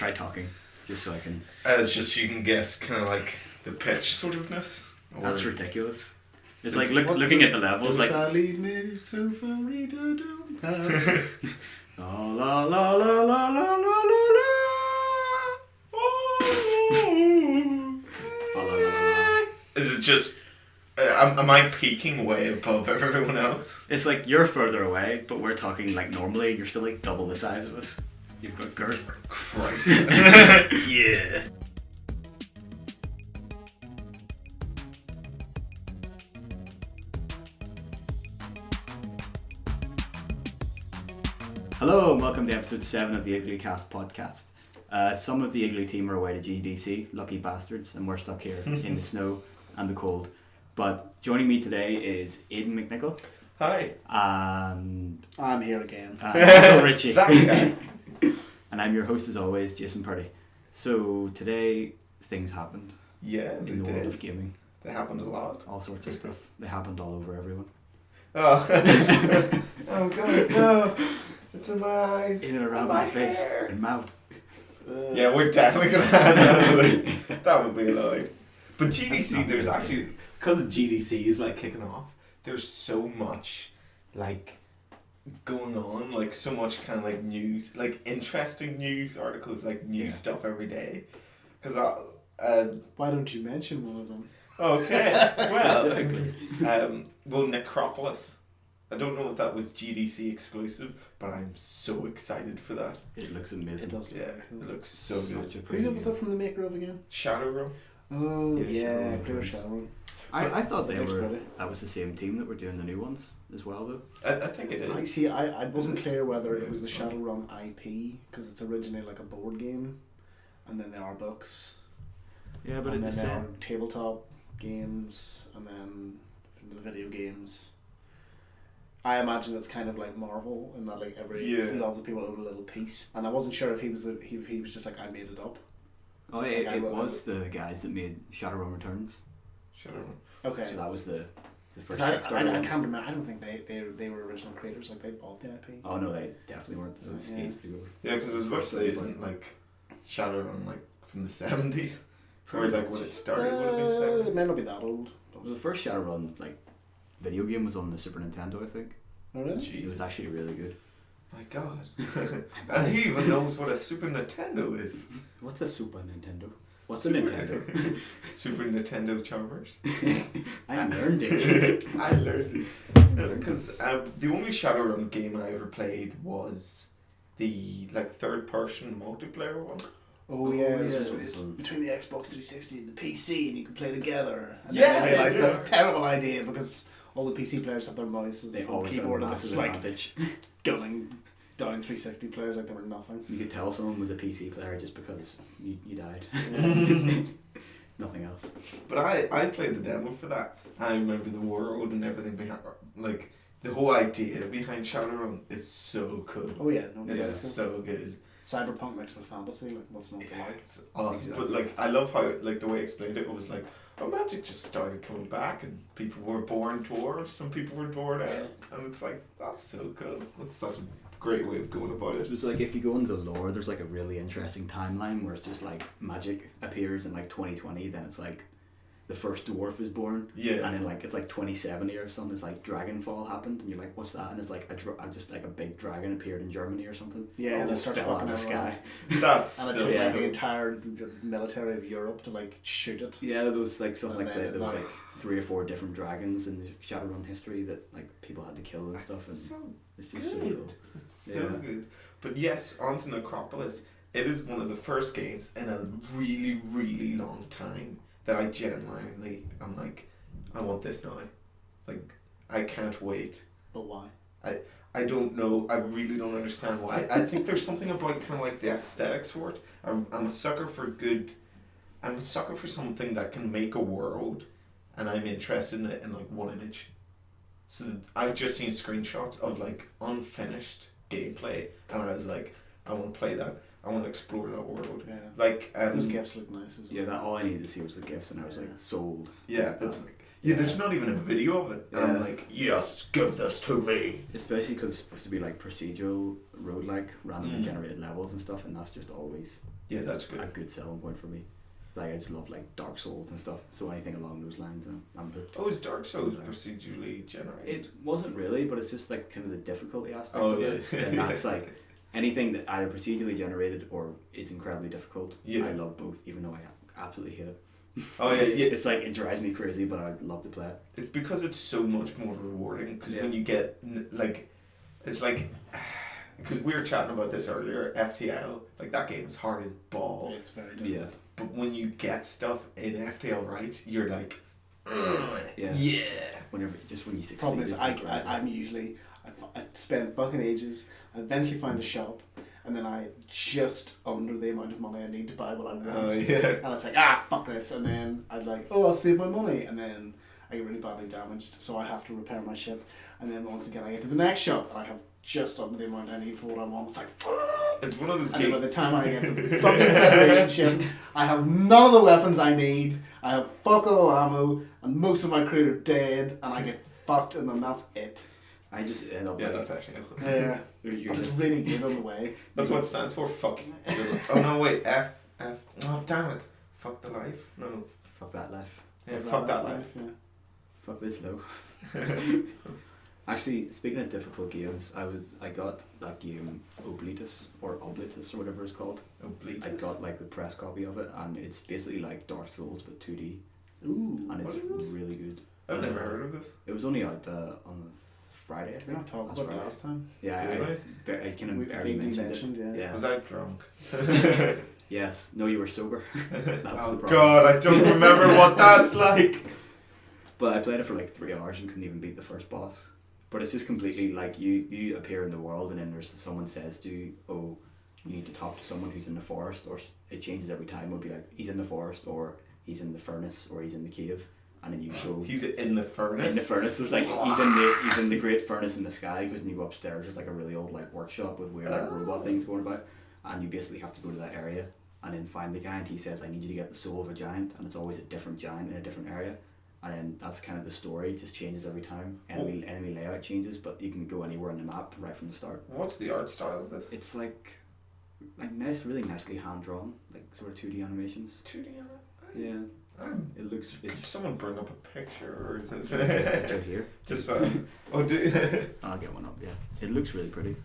try talking, just so I can... It's just you can guess kind of like the pitch sort ofness. That's ridiculous. It's like looking at the levels, like... La la la la la la la la. Is it just... am I peaking way above everyone else? It's like you're further away, but we're talking like normally, and you're still like double the size of us. You've got girth. Christ. Yeah. Hello and welcome to episode 7 of the Iglucast podcast. Some of the Iglu team are away to GDC, lucky bastards, and we're stuck here in the snow and the cold. But joining me today is Aidan McNichol. Hi. I'm here again. Michael Ritchie. That guy. And I'm your host as always, Jason Purdy. So today things happened Yeah, in the world of gaming. They happened a lot. All sorts of stuff. They happened all over everyone. Oh. Oh god, no. It's in my eyes. In and around my face and mouth. Yeah, we're definitely going to have that. That would be annoying. But GDC, there's actually... Because GDC is like kicking off, there's so much like going on, like so much kind of like news, like interesting news articles, like new stuff every day. Because why don't you mention one of them? Okay, Specifically. well, Necropolis. I don't know if that was GDC exclusive, but I'm so excited for that. It looks amazing. It does. Yeah, it looks so good. Who's it? Was that from the maker of again? Shadowrun. Oh Yeah, yeah, Clear Shadowrun. I thought It looks pretty. that was the same team that were doing the new ones as well though. I think it is. I see. I wasn't clear whether it was the Shadowrun IP because it's originally like a board game, and then there are books. Yeah, but and it's then the there same. are tabletop games, and then the video games. I imagine it's kind of like Marvel in that like lots of people own a little piece, and I wasn't sure if he was he was just like I made it up. Oh, it was the guys that made Shadowrun Returns. Shadowrun. Okay. So that was the first I Kickstarter one. can't remember. I don't think they were original creators. Like they bought the IP. Oh no, they definitely weren't those games to go. Yeah, because I was about to say, isn't like Shadowrun like from the 70s? Or like when it started would have been It 70s? may not be that old. It was the first Shadowrun like video game was on the Super Nintendo, I think. Oh really? It Jesus. was actually really good. My god. And he even knows what a Super Nintendo is. What's a Super Nintendo? What's a Nintendo? Super Nintendo Charmers. I learned it. I learned it. Because the only Shadowrun game I ever played was the like third person multiplayer one. Oh yeah, this it's was fun. between the Xbox 360 and the PC, and you can play together. And Yeah, then I realised yeah. that's a terrible idea because all the PC players have their mouses They and always had a keyboard, and it's massive like advantage. gunning down 360 players like they were nothing. You could tell someone was a PC player just because you died. Nothing else. But I played the demo for that. I remember the world and everything behind, like the whole idea behind Shadowrun is so cool. Oh yeah, no, It's it's so good. cyberpunk mixed with fantasy. Like what's not to like? It's awesome. Exactly. But like I love how like the way I explained it was like, oh, magic just started coming back and people were born dwarves, some people were born out, and it's like that's so cool. That's such a great way of going about It it. was like if you go into the lore, there's like a really interesting timeline where it's just like magic appears in like 2020, then it's like the first dwarf is born, Yeah. and then like it's like 2070 or something. It's like Dragonfall happened, and you're like, what's that? And it's like just like a big dragon appeared in Germany or something. Yeah, it it just starts fell out of the fucking sky. That's And it so took like the cool. entire military of Europe to like shoot it. Yeah, there was like something And like then that. There was like- like 3 or 4 different dragons in the Shadowrun history that like people had to kill and stuff, and So it's just so good. cool. It's so good. But yes, on to Necropolis. It is one of the first games in a really, really long time that I genuinely am like, I want this now. Like, I can't wait. But why? I don't know. I really don't understand why. I think there's something about kind of like the aesthetics for it. I'm a sucker for good. I'm a sucker for something that can make a world, and I'm interested in it in like one image. So I've just seen screenshots of like unfinished gameplay, and I was like, I want to play that. I want to explore that world. Yeah. Like Those gifts look nice as well. Yeah, that all I needed to see was the gifts, and I was like Yeah. sold. yeah, it's Yeah, there's not even a video of it. And I'm like, yes, give this to me. Especially because it's supposed to be like procedural roguelike, randomly generated levels and stuff, and that's just always that's good. a good selling point for me. Like I just love like Dark Souls and stuff, so anything along those lines, I'm hooked. Oh, is Dark Souls procedurally generated? It wasn't really, but it's just like kind of the difficulty aspect Oh, of yeah. it. And that's like anything that either procedurally generated or is incredibly difficult. Yeah. I love both, even though I absolutely hate it. Oh yeah, yeah. It's like it drives me crazy, but I love to play it. It's because it's so much more rewarding. Because Yeah. when you get like, it's like, because we were chatting about this earlier. FTL, like that game is hard as balls. It's very difficult. Yeah. But when you get stuff in FTL right, you're like, Yeah. yeah. When you succeed. Problem is, it's I'm incredible. usually I spend fucking ages. I eventually find a shop, and then I just under the amount of money I need to buy what I want. Oh yeah. And it's like, fuck this, and then I'd like, I'll save my money, and then I get really badly damaged, so I have to repair my ship, and then once again I get to the next shop, and I have just under the amount I need for what I want. It's like, It's one of those and then by games. the time I get to the fucking Federation ship, I have none of the weapons I need, I have fuck all ammo, and most of my crew are dead, and I get fucked, and then that's it. I just end up Yeah, like, that's actually. Yeah, you're but it's just, really good on the way. That's what it stands for. Fuck. Oh no, wait. F. Oh damn it. Fuck the life. No. fuck that life. Yeah, fuck that life. Yeah. Fuck this low. Actually, speaking of difficult games, I got that game Oblitus or whatever it's called. Oblitus. I got like the press copy of it, and it's basically like Dark Souls but 2D, Ooh, and it's what is this? really good. I've never heard of this. It was only out on Friday, I we think. not talked Last about it Friday. last time. Yeah, Did I kind We of barely vaguely mentioned it. yeah. Yeah. Was I drunk? Yes. No, you were sober. That was Oh the problem. god, I don't remember what that's like. But I played it for like 3 hours and couldn't even beat the first boss. But it's just completely like you appear in the world, and then there's someone says to you, oh, you need to talk to someone who's in the forest, or it changes every time. It'll be like he's in the forest, or he's in the furnace, or he's in the cave, and then you go. He's in the furnace. In the furnace, there's like he's in the great furnace in the sky, because when you go upstairs, there's like a really old like workshop with weird like robot things going about, and you basically have to go to that area and then find the guy, and he says, I need you to get the soul of a giant, and it's always a different giant in a different area. And then that's kind of the story, it just changes every time. Enemy layout changes, but you can go anywhere on the map right from the start. What's the art style of this? It's like nice, really nicely hand drawn, like sort of 2D animations. 2D on it? Yeah, it looks. Could It's someone bring up a picture, or is it it's right here. just oh, I'll get one up. Yeah, it looks really pretty,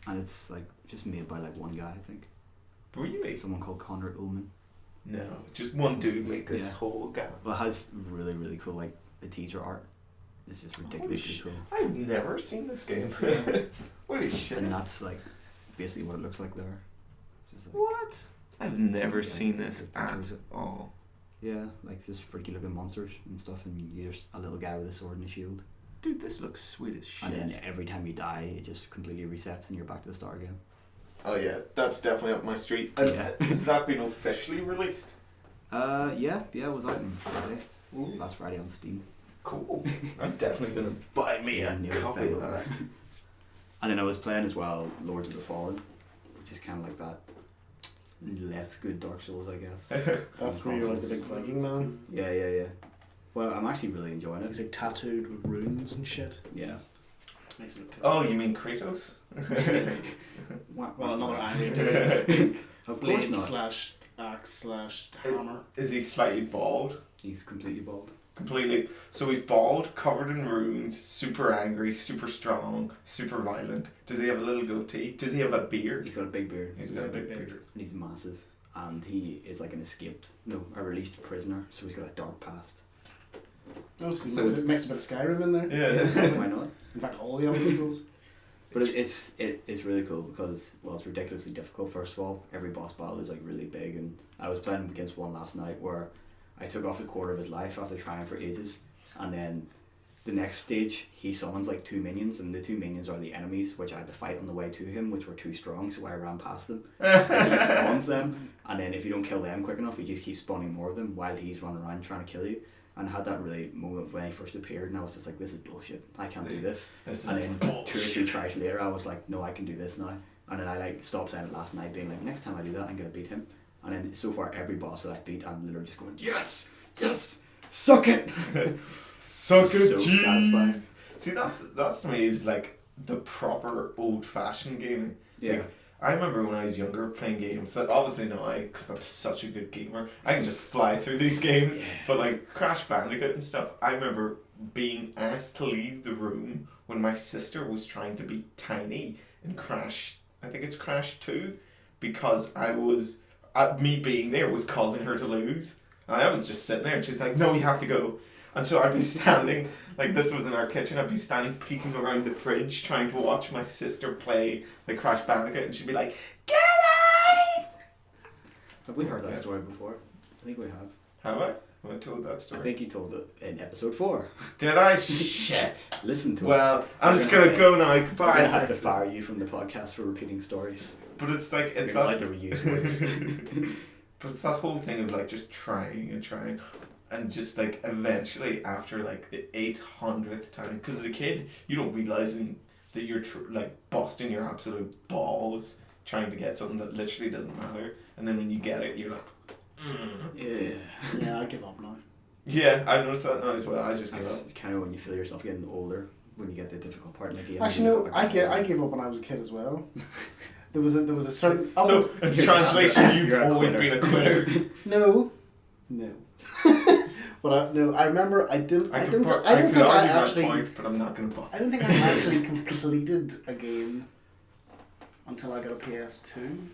and it's like just made by like one guy, I think. really? Someone called Conrad Ullman. No, just one dude make this Yeah. whole game. But it has really, really cool, like the teaser art. It's just ridiculously cool. I've never seen this game. Holy shit! And that's like basically what it looks like there. Just like, What? I've never Yeah, seen this it at shows it. all. yeah, like just freaky looking monsters and stuff, and you're just a little guy with a sword and a shield. Dude, this looks sweet as shit. And then every time you die, it just completely resets and you're back to the start again. Oh yeah, that's definitely up my street. Yeah. Has that been officially released? Yeah, it was out on Friday. Last Friday on Steam. Cool. I'm definitely gonna buy me a Nearly copy fell of that. over. And then I was playing as well Lords of the Fallen, which is kind of like that less good Dark Souls, I guess. That's where you're like the big Viking man. Yeah. Well, I'm actually really enjoying He's it. like tattooed with runes and shit. Yeah. Makes me look cool. Oh, you mean Kratos? Well, another iron dude. Of course Blade not. slash axe slash hammer. Is he slightly bald? He's completely bald. Completely. So he's bald, covered in runes, super angry, super strong, super violent. Does he have a little goatee? Does he have a beard? He's got a big beard. He's got a big beard. And he's massive. And he is like a released prisoner, so he's got a dark past. Oh, so So it makes a bit of Skyrim in there. Yeah. Why not? In fact, all the other people's. But it's really cool because, well, it's ridiculously difficult. First of all, every boss battle is like really big, and I was playing against one last night where I took off a quarter of his life after trying for ages, and then the next stage he summons like 2 minions, and the 2 minions are the enemies which I had to fight on the way to him, which were too strong, so I ran past them. And he spawns them, and then if you don't kill them quick enough, he just keeps spawning more of them while he's running around trying to kill you. And I had that really moment when he first appeared, and I was just like, this is bullshit. I can't do this. And then 2 or 3 tries later, I was like, no, I can do this now. And then I like stopped playing it last night, being like, next time I do that, I'm gonna beat him. And then so far, every boss that I've beat, I'm literally just going, yes. Suck it! Suck So it, satisfying. jeez. See, that's to me is like the proper old-fashioned gaming. Yeah. Like, I remember when I was younger playing games that obviously now, because I'm such a good gamer, I can just fly through these games. Yeah. But like Crash Bandicoot and stuff, I remember being asked to leave the room when my sister was trying to be tiny in Crash. I think it's Crash 2, because me being there was causing her to lose. And I was just sitting there and she's like, no, you have to go. And so I'd be standing, like this was in our kitchen, I'd be standing peeking around the fridge trying to watch my sister play the Crash Bandicoot, and she'd be like, get out! Have we heard that story before? I think we have. Have I? Have I told that story? I think you told it in episode 4. Did I? Shit. Listen to it. Well, I'm just gonna go now. I'm Goodbye. gonna have to fire you from the podcast for repeating stories. But it's like, it's You're that. allowed to reuse words. But it's that whole thing of like just trying and trying. And just like eventually after like the 800th time, because as a kid you don't realising that you're like busting your absolute balls trying to get something that literally doesn't matter, and then when you get it you're like, Yeah. Yeah, I give up now. yeah, I noticed that now as well. I just give That's up. kind of when you feel yourself getting older, when you get the difficult part in the game. Actually, no, I gave up when I was a kid as well. There was a certain. So in translation, you've You're a always quitter. been a quitter. No. But I remember I don't I think could I argue actually. my point, but I'm not gonna buy. I don't think I actually completed a game until I got a PS2.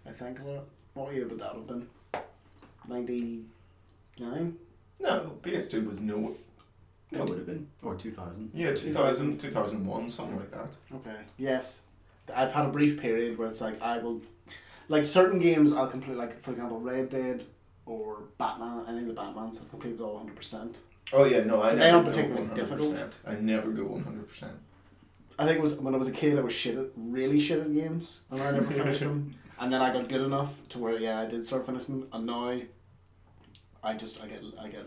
I think what year would that have been? 99? No, PS2 was no. It would have been. Or 2000. Yeah, 2000, 2001, something like that. Okay. Yes. I've had a brief period where it's like I will, like certain games I'll complete, like for example Red Dead or Batman. Any of the Batmans I've completed all 100%. Oh yeah, no, I They never aren't go particularly 100%. difficult. I never go 100%. I think it was when I was a kid I was really shit at games and I never finished them. And then I got good enough to where I did start finishing them, and now I get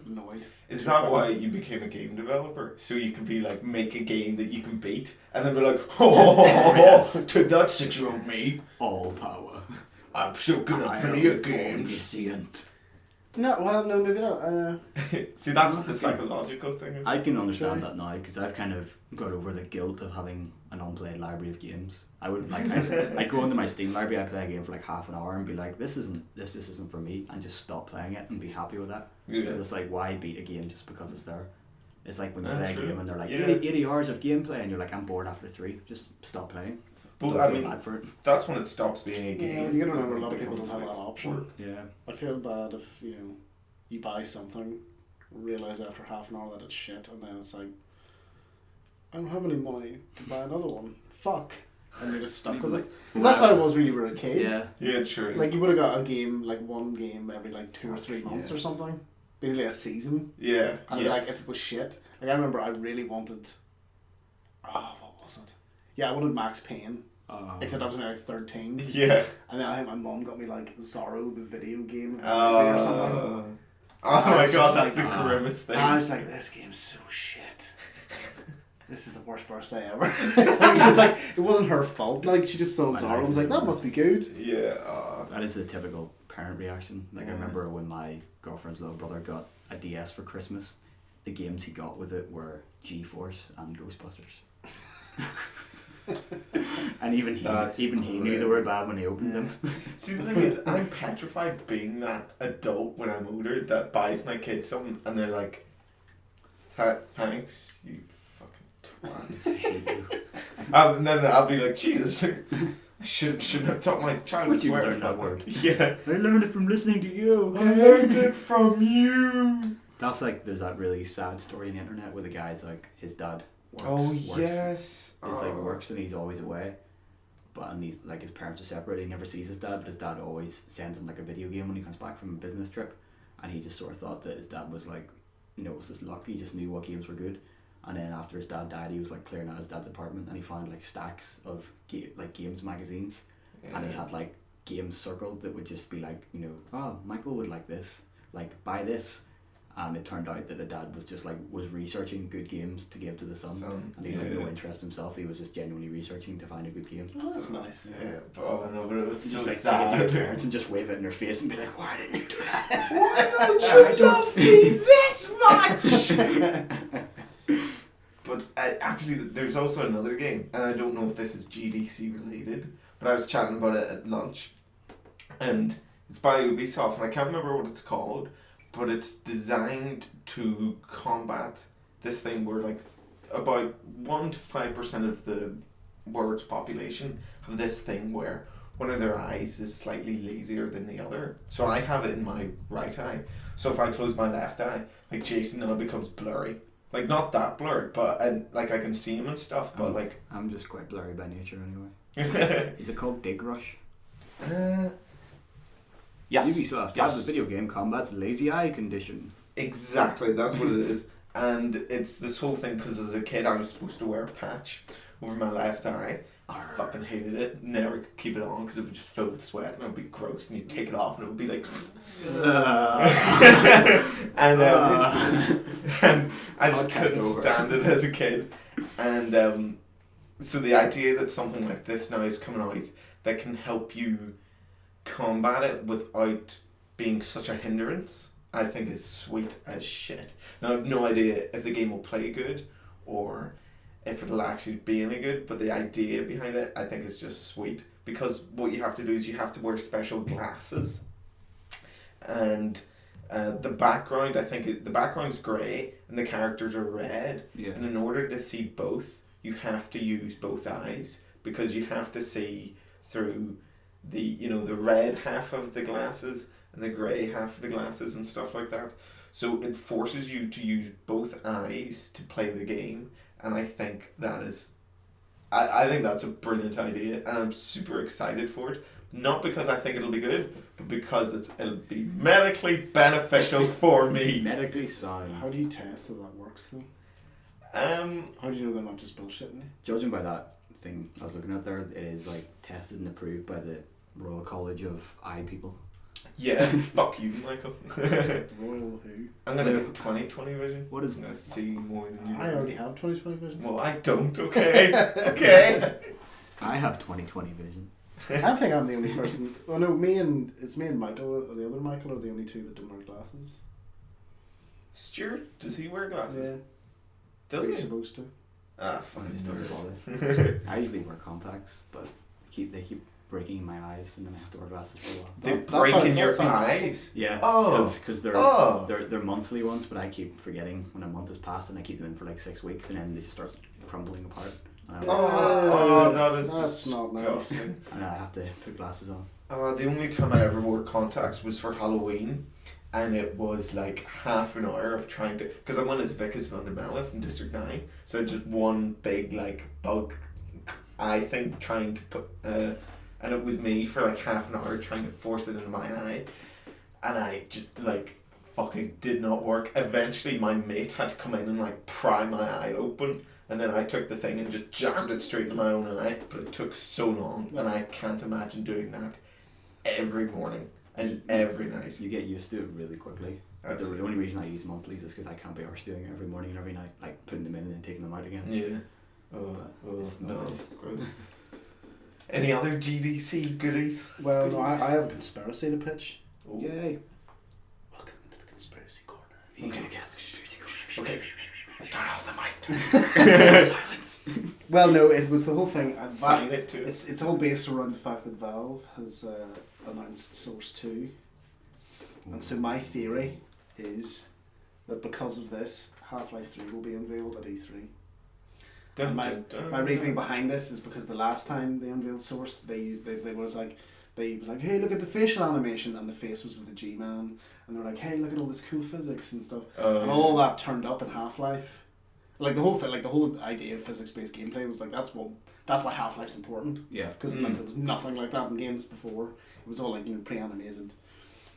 annoyed. Is that why you became a game developer? So you can be like, make a game that you can beat, and then be like, Yes. to that 6-year-old me, All power. I'm so good I at am video games. omniscient. No, maybe that. See, that's what the psychological thing is. I can understand that now because I've kind of got over the guilt of having an unplayed library of games. I would like I'd go into my Steam library, I'd play a game for like half an hour and be like, this just isn't for me, and just stop playing it and be happy with that. Yeah. Because it's like, why beat a game just because it's there? It's like when you Yeah, play true. a game and they're like, Yeah. 80 hours of gameplay, and you're like, I'm bored after 3. Just stop playing. But Don't I feel mean, bad for it. that's when it stops being a game. Yeah, you gotta remember a lot It of people don't becomes have that like option. work. Yeah. I'd feel bad if you buy something, realise after half an hour that it's shit, and then it's like, I don't have any money to buy another one. Fuck. And you're just stuck with it. 'Cause that's how it was when you were a kid. Yeah. Yeah, true. Like you would have got a game, like one game every like 2 or 3 months or Yes. something. Basically a season. yeah, And yes. like if it was shit. Like I remember I really wanted, what was it? Yeah, I wanted Max Payne. Except I was only like 13. yeah. And then I think my mum got me like Zorro the video game or something. Oh I my was god, just that's like, the grimmest thing. And I was like, this game's so shit. This is the worst birthday ever. It's like, it wasn't her fault. Like, she just saw My Zorro and life was is like, that over. must be good. Yeah. That is the typical parent reaction. Like I Yeah. remember when my girlfriend's little brother got a DS for Christmas, the games he got with it were G-Force and Ghostbusters. And even That's he knew they were bad when he opened them. See, the thing is, I'm petrified being that adult when I'm older that buys my kids something and they're like, thanks, you fucking twat. I hate you. And then I'll be like, Jesus, I shouldn't have taught my child Where'd to you swear. learn that word? Yeah. I learned it from listening to you. I learned it from you. That's like, there's that really sad story on the internet where the guy's like, his dad Oh, works. yes. It's like works and he's always away. And he's like, his parents are separate, he never sees his dad, but his dad always sends him like a video game when he comes back from a business trip. And he just sort of thought that his dad was like, it was just luck, he just knew what games were good. And then after his dad died, he was like clearing out his dad's apartment and he found like stacks of games magazines. And he had like games circled that would just be like, oh, Michael would like this, like buy this. and it turned out that the dad was just like was researching good games to give to the son, and he had no interest himself. He was just genuinely researching to find a good game. Oh, that's nice. Yeah, but no, but it was Just so like sad. take it to your parents and just wave it in their face and be like, "Why didn't you do that? Why don't you love me this much?" But actually, there's also another game, and I don't know if this is GDC related, but I was chatting about it at lunch, and it's by Ubisoft, and I can't remember what it's called, but it's designed to combat this thing where like about 1 to 5% of the world's population have this thing where one of their eyes is slightly lazier than the other. So I have it in my right eye. So if I close my left eye, like Jason now becomes blurry. Like not that blurred, but and like I can see him and stuff, but like I'm just quite blurry by nature anyway. Is it called Dig Rush? Yes. Ubisoft. Yes. The video game combats lazy eye condition. Exactly, that's what it is. And it's this whole thing because as a kid I was supposed to wear a patch over my left eye. I fucking hated it. Never could keep it on because it would just fill with sweat and it would be gross. And you'd take it off and it would be like. and I just couldn't stand it as a kid. And so the idea that something like this now is coming out that can help you combat it without being such a hindrance, I think is sweet as shit. Now I have no idea if the game will play good or if it'll actually be any good, but the idea behind it I think is just sweet, because what you have to do is you have to wear special glasses, and the background, I think the background's grey and the characters are red, and in order to see both you have to use both eyes, because you have to see through the the red half of the glasses and the grey half of the glasses and stuff like that. So it forces you to use both eyes to play the game, and I think that is I think that's a brilliant idea, and I'm super excited for it. Not because I think it'll be good, but because it'll be medically beneficial for me. Medically sound. How do you test that works though? How do you know they're not just bullshitting you? Judging by that thing I was looking at there, it is like tested and approved by the Royal College of Eye People. Yeah, fuck you, Michael. Royal who? I'm gonna get 20/20 vision. What is I'm gonna see more than you. I already have 20/20 vision. Well, I don't. Okay. Okay. I have 20/20 vision. I think I'm the only person. Well, no, me and Michael, or the other Michael, are the only two that don't wear glasses. Stuart, does he wear glasses? Yeah. Does He's he? supposed to. Ah, fuck. I just don't bother. I usually wear contacts, but they keep breaking in my eyes, and then I have to wear glasses for a while. They break in your eyes? Yeah. Oh. Because they're monthly ones, but I keep forgetting when a month has passed, and I keep them in for like 6 weeks, and then they just start crumbling apart. That is that's not nice. disgusting. And I have to put glasses on. The only time I ever wore contacts was for Halloween, and it was like half an hour of trying to, because I went as Vickers van der Melle from District 9, so just one big like bug eye thing trying to put, and it was me for like half an hour trying to force it into my eye, and I just like fucking did not work. Eventually my mate had to come in and like pry my eye open, and then I took the thing and just jammed it straight in my own eye, but it took so long, and I can't imagine doing that every morning and every night. You get used to it really quickly. The only reason I use monthlies is because I can't be arsed doing it every morning and every night, like putting them in and then taking them out again. Yeah. It's No. nice. Gross. Any other GDC goodies? Well, no, I have a conspiracy to pitch. Oh. Yay. Welcome to the conspiracy corner. The Iglucast conspiracy corner. Okay. Start off the mic. Silence. Well, no, it was the whole thing. Sign it to us. It's all based around the fact that Valve has announced Source 2. And so my theory is that because of this, Half-Life 3 will be unveiled at E3. Dun, My dun, dun. My reasoning behind this is because the last time they unveiled Source, they was like, hey, look at the facial animation, and the face was of the G-Man, and they were like, hey, look at all this cool physics and stuff, and all that turned up in Half-Life. Like the whole idea of physics-based gameplay was like that's why Half-Life's important. Yeah. Because like there was nothing like that in games before. It was all like pre-animated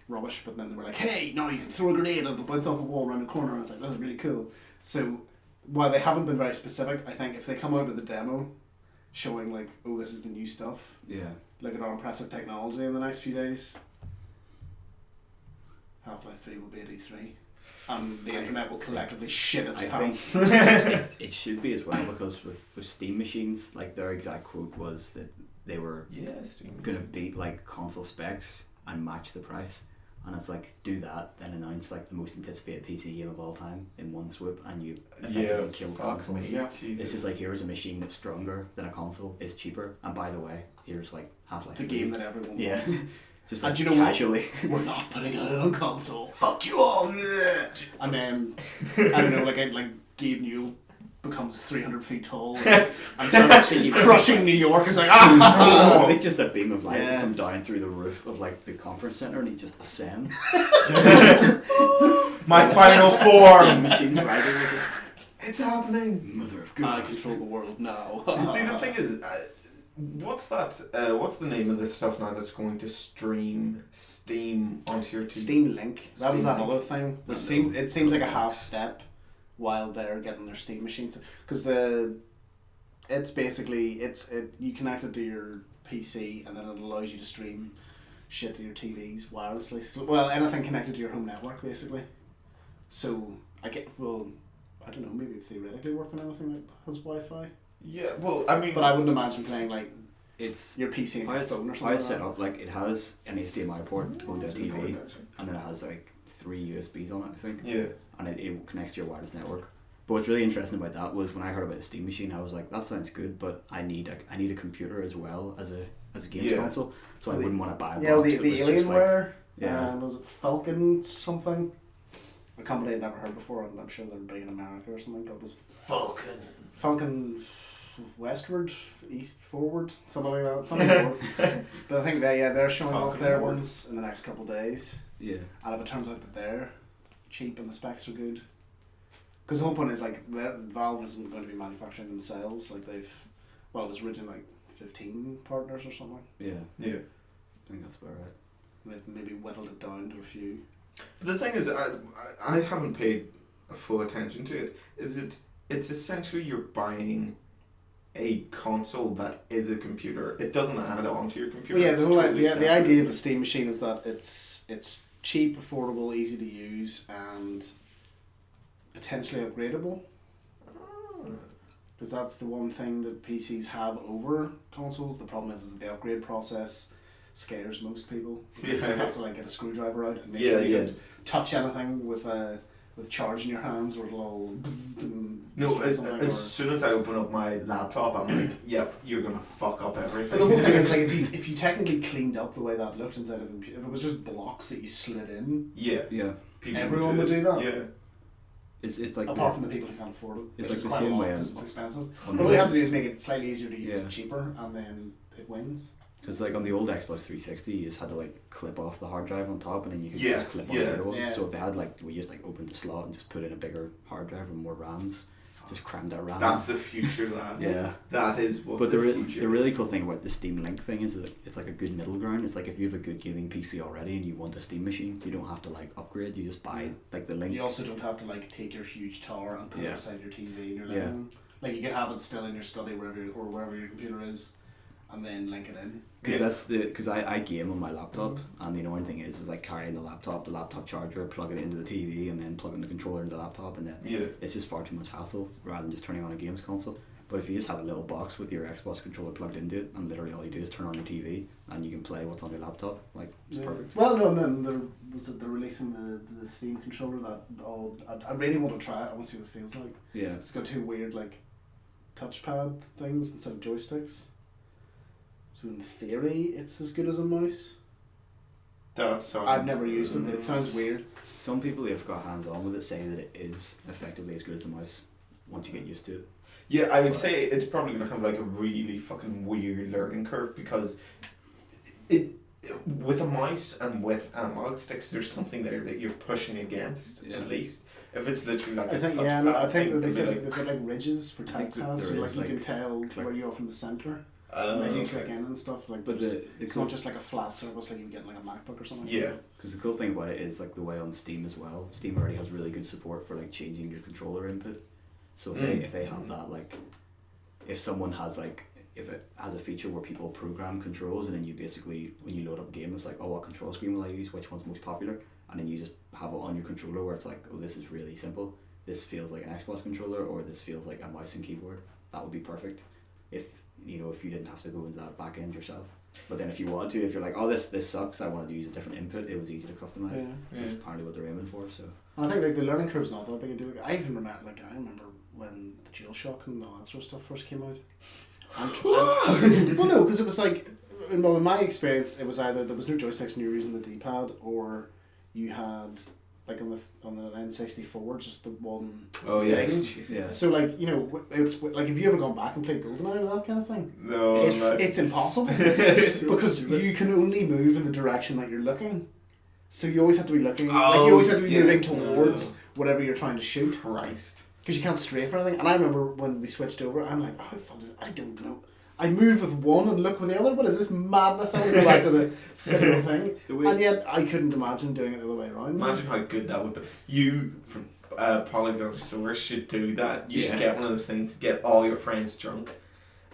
rubbish. But then they were like, hey, no, you can throw a grenade and it'll bounce off a wall around the corner. And it's like, that's really cool. So while they haven't been very specific, I think if they come out with a demo showing like, oh, this is the new stuff. Yeah. Look at our impressive technology in the next few days. Half-Life 3 will be at E3. and the internet will collectively shit its I pants. think it should be as well, because with Steam machines, like their exact quote was that they were Steam gonna beat like console specs and match the price. And it's like, do that, then announce like the most anticipated PC game of all time in one swoop, and you effectively kill consoles. It's just like, here's a machine that's stronger than a console, is cheaper, and by the way, here's like Half-Life The 3. game that everyone wants. Yeah. Just like And you know casually. what? We're not putting it on console. Fuck you all. And then, I don't know, like Gabe Newell becomes 300 feet tall and starts crushing New York. It's like, I think just a beam of light Yeah. come down through the roof of like the conference center, and he just ascends. My final Steam form. machines riding with it. It's happening. Mother of I God. control the world now. See, the thing is, what's that? What's the name of this stuff now that's going to stream Steam onto your TV? Steam Link. That was Steam that Link. other thing. I Which know. it seems like a half step while they're getting their Steam machines, because it's basically you connect it to your PC and then it allows you to stream shit to your TVs wirelessly. So, well, anything connected to your home network basically. So I don't know, maybe theoretically work on anything that has Wi-Fi. Yeah, well, I mean, But I wouldn't imagine playing like It's your PC and how your it's, phone or how something. it's set up. Like, it has an HDMI port to go to a TV, and then it has like 3 USBs on it, I think. Yeah. And it connects to your wireless network. But what's really interesting about that was when I heard about the Steam machine, I was like, that sounds good, but I need a computer as well as a games console, so I wouldn't want to buy a box. Yeah, well, the that was just Alienware. yeah. Was it Falcon something? A company I'd never heard before, and I'm sure they're big in America or something. But it was Falcon Westward, East Forward, something like that. Something more. But I think they're showing off Falcon their Forward. ones in the next couple of days. Yeah. And if it turns out that they're cheap and the specs are good, because the whole point is like Valve isn't going to be manufacturing themselves. Like it was originally like 15 partners or something. Yeah. Yeah. I think that's about right. They've maybe whittled it down to a few. But the thing is, I haven't paid a full attention to it. It's essentially you're buying a console that is a computer. It doesn't add on to your computer. Well, yeah, It's the whole totally the separate. idea of the Steam machine is that it's cheap, affordable, easy to use, and potentially upgradable. Because that's the one thing that PCs have over consoles. The problem is that the upgrade process scares most people. Because you have to like get a screwdriver out and make sure you don't touch anything with charge in your hands, or it'll all bzzz and No, destroy as something, soon as I open up my laptop, I'm like, yep, you're gonna fuck up everything. But the whole thing is like if you technically cleaned up the way that looked inside of a computer, if it was just blocks that you slid in, Yeah. Yeah. People everyone would do that. Yeah. It's like apart from the people who can't afford it. It's which like is the quite same a lot way because as- it's expensive. on But all the- you have to do is make it slightly easier to use, Yeah. cheaper, and then it wins. Because like on the old Xbox 360, you just had to like clip off the hard drive on top, and then you could Yes, just clip on yeah. the other one. Yeah. So if they had like, we just like opened the slot and just put in a bigger hard drive with more RAMs, just crammed that RAM. That's the future, lads. Yeah. That is what But the the future really is. cool thing about the Steam Link thing is that it's like a good middle ground. It's like if you have a good gaming PC already and you want a Steam machine, you don't have to like upgrade. You just buy like the Link. You also don't have to like take your huge tower and put it Yeah. beside your TV in your Yeah. living room. Like you could have it still in your study wherever your computer is, and then link it in. Because I game on my laptop, and the annoying thing is like carrying the laptop charger, plugging it into the TV, and then plugging the controller into the laptop, and then Yeah. it's just far too much hassle rather than just turning on a games console. But if you just have a little box with your Xbox controller plugged into it, and literally all you do is turn on your TV, and you can play what's on your laptop, like it's perfect. Well, no, and then they're releasing the Steam controller that I really want to try it. I want to see what it feels like. Yeah. It's got two weird like touchpad things instead of joysticks. So in theory, it's as good as a mouse. That's I've never used it, but it sounds weird. Some people who have got hands on with it say that it is effectively as good as a mouse once you get used to it. Yeah, I would say it's probably gonna have like a really fucking weird learning curve because it with a mouse and with analog sticks, there's something there that you're pushing against Yeah. at least. If it's literally like I a think touchpad I think thing, that they it'd said be like, they've got like ridges for I think that typecast, so there like is, you can like, tell click. where you are from the center. Oh, And then you okay. click in and stuff like. But there's- the it's cool, not just like a flat surface like you get like a MacBook or something. Yeah. because the cool thing about it is like the way on Steam as well. Steam already has really good support for like changing your controller input. So if they have that, like if someone has like if it has a feature where people program controls, and then you basically when you load up a game, it's like, oh, what control screen will I use? Which one's most popular? and then you just have it on your controller where it's like, oh, this is really simple. This feels like an Xbox controller, or this feels like a mouse and keyboard. That would be perfect if if you didn't have to go into that back end yourself. But then if you wanted to, if you're like, oh, this sucks, I want to use a different input, it was easy to customize. Yeah. That's apparently what they're aiming for. So And I think like the learning curve's not that big a deal. I remember when the DualShock and all that sort of stuff first came out. Well, no, because it was like, well, in my experience, it was either there was no joysticks and you were using the D-pad, or you had like on the N64 just the one thing. Yeah. So like it's like, have you ever gone back and played GoldenEye with that kind of thing? No, it's impossible because you can only move in the direction that you're looking. So you always have to be looking, like you always have to be moving towards whatever you're trying to shoot. Christ. Because you can't strafe or anything. And I remember when we switched over, I'm like, how fun is it? I don't know. I move with one and look with the other. What is this madness? I was go back to the single thing. And yet I couldn't imagine doing it the other way around. Imagine how good that would be. You, from Polygon Source, should do that. You should get one of those things, get all your friends drunk,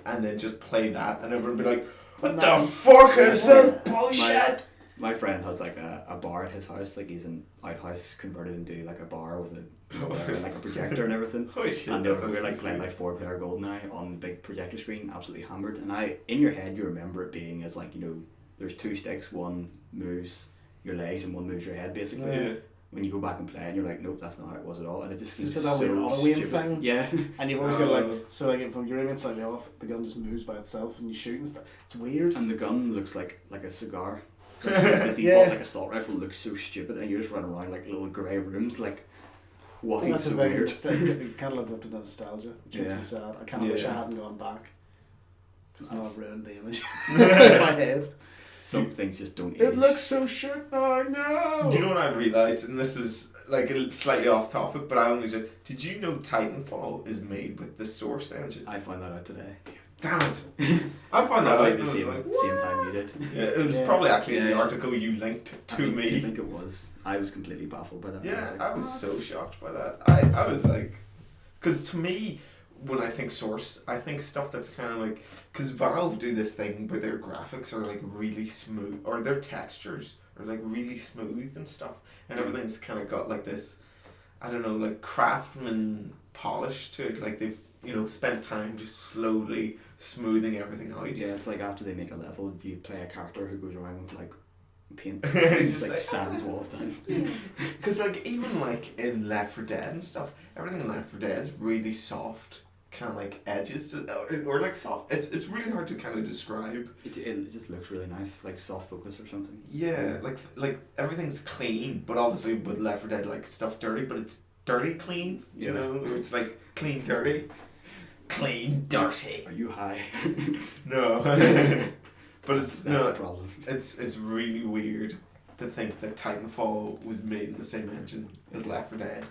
and then just play that, and everyone would be like, what the fuck is this bullshit? My friend has like a bar at his house, like he's an outhouse converted into like a bar with like a projector and everything. Holy shit, and we're like playing like 4-player GoldenEye on the big projector screen, absolutely hammered. And in your head you remember it being as like, there's two sticks, one moves your legs and one moves your head basically. Yeah. When you go back and play and you're like, nope, that's not how it was at all. And it just seems that so weird auto-aim stupid. thing. Yeah. And you've always got like, so like if you're aiming slightly off, the gun just moves by itself and you shoot and stuff. It's weird. And the gun looks like a cigar. The default like assault rifle looks so stupid, and you're just running around like little grey rooms, like walking that's so the thing, weird. you can't live up to the nostalgia, which makes me sad. I kind of wish I hadn't gone back, because now I've ruined the image in my head. Some things just don't age. It looks so shit now, no! You know what I realised, and this is like slightly off topic, but did you know Titanfall is made with the Source engine? I found that out today. Damn it! I found that out the same time you did. Yeah, it was probably actually in the article you linked to me. I think it was. I was completely baffled by that. Yeah, I was so shocked by that. I was like, because to me, when I think Source, I think stuff that's kind of like, because Valve do this thing where their graphics are like really smooth, or their textures are like really smooth and stuff, and everything's kind of got like this, I don't know, like craftsman polish to it. Like they've spent time just slowly smoothing everything out. Yeah, it's like after they make a level, you play a character who goes around with like paint, just like sands walls down. Because like even like in Left 4 Dead and stuff, everything in Left 4 Dead is really soft, kind of like edges or like soft. It's really hard to kind of describe. It just looks really nice, like soft focus or something. Yeah, like everything's clean, but obviously with Left 4 Dead, like stuff's dirty, but it's dirty clean. You know, it's like clean dirty. Clean dirty. Are you high? No. But that's a problem. It's really weird to think that Titanfall was made in the same engine as Left 4 Dead,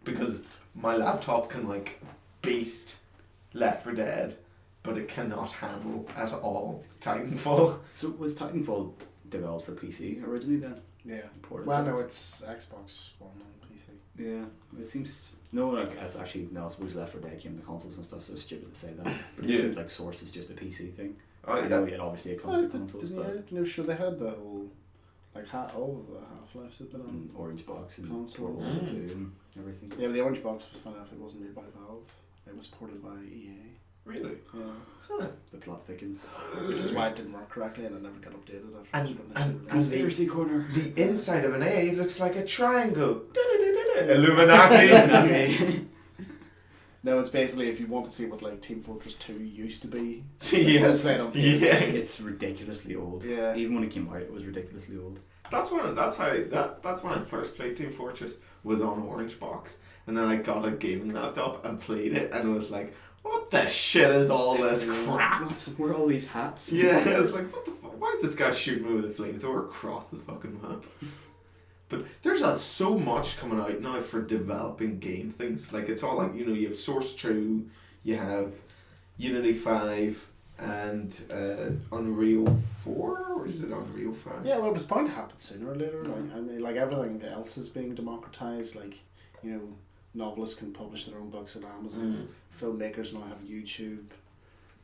because my laptop can like beast Left 4 Dead, but it cannot handle at all Titanfall. So was Titanfall developed for PC originally then? Yeah. Well, no, it's Xbox One on PC. Yeah, it seems. No, like it's actually no. I suppose Left 4 Dead came to consoles and stuff, so it's stupid to say that. But it seems like Source is just a PC thing. Oh, I know, obviously it comes to consoles, but sure they had the whole all of the Half-Lives had been on Orange Box and consoles Portal 2 and everything. Yeah, but the Orange Box was funny enough. It wasn't made by Valve. It was ported by EA. Really? Yeah. Huh. The plot thickens. Which is why it didn't work correctly and it never got updated after. And Conspiracy corner. The inside of an A looks like a triangle. Illuminati. No, it's basically if you want to see what like Team Fortress 2 used to be. Yes. It's ridiculously old. Yeah. Even when it came out, it was ridiculously old. That's when I first played Team Fortress, was on Orange Box, and then I got a gaming laptop and played it, and was like, what the shit is all this crap? Where are all these hats? Yeah, it's like, what the fuck? Why is this guy shooting me with a flamethrower across the fucking map? But there's so much coming out now for developing game things. Like, it's all like, you have Source 2, you have Unity 5, and Unreal 4, or is it Unreal 5? Yeah, well, it was bound to happen sooner or later. Like, I mean, like everything else is being democratized. Like, novelists can publish their own books at Amazon. Filmmakers now have YouTube.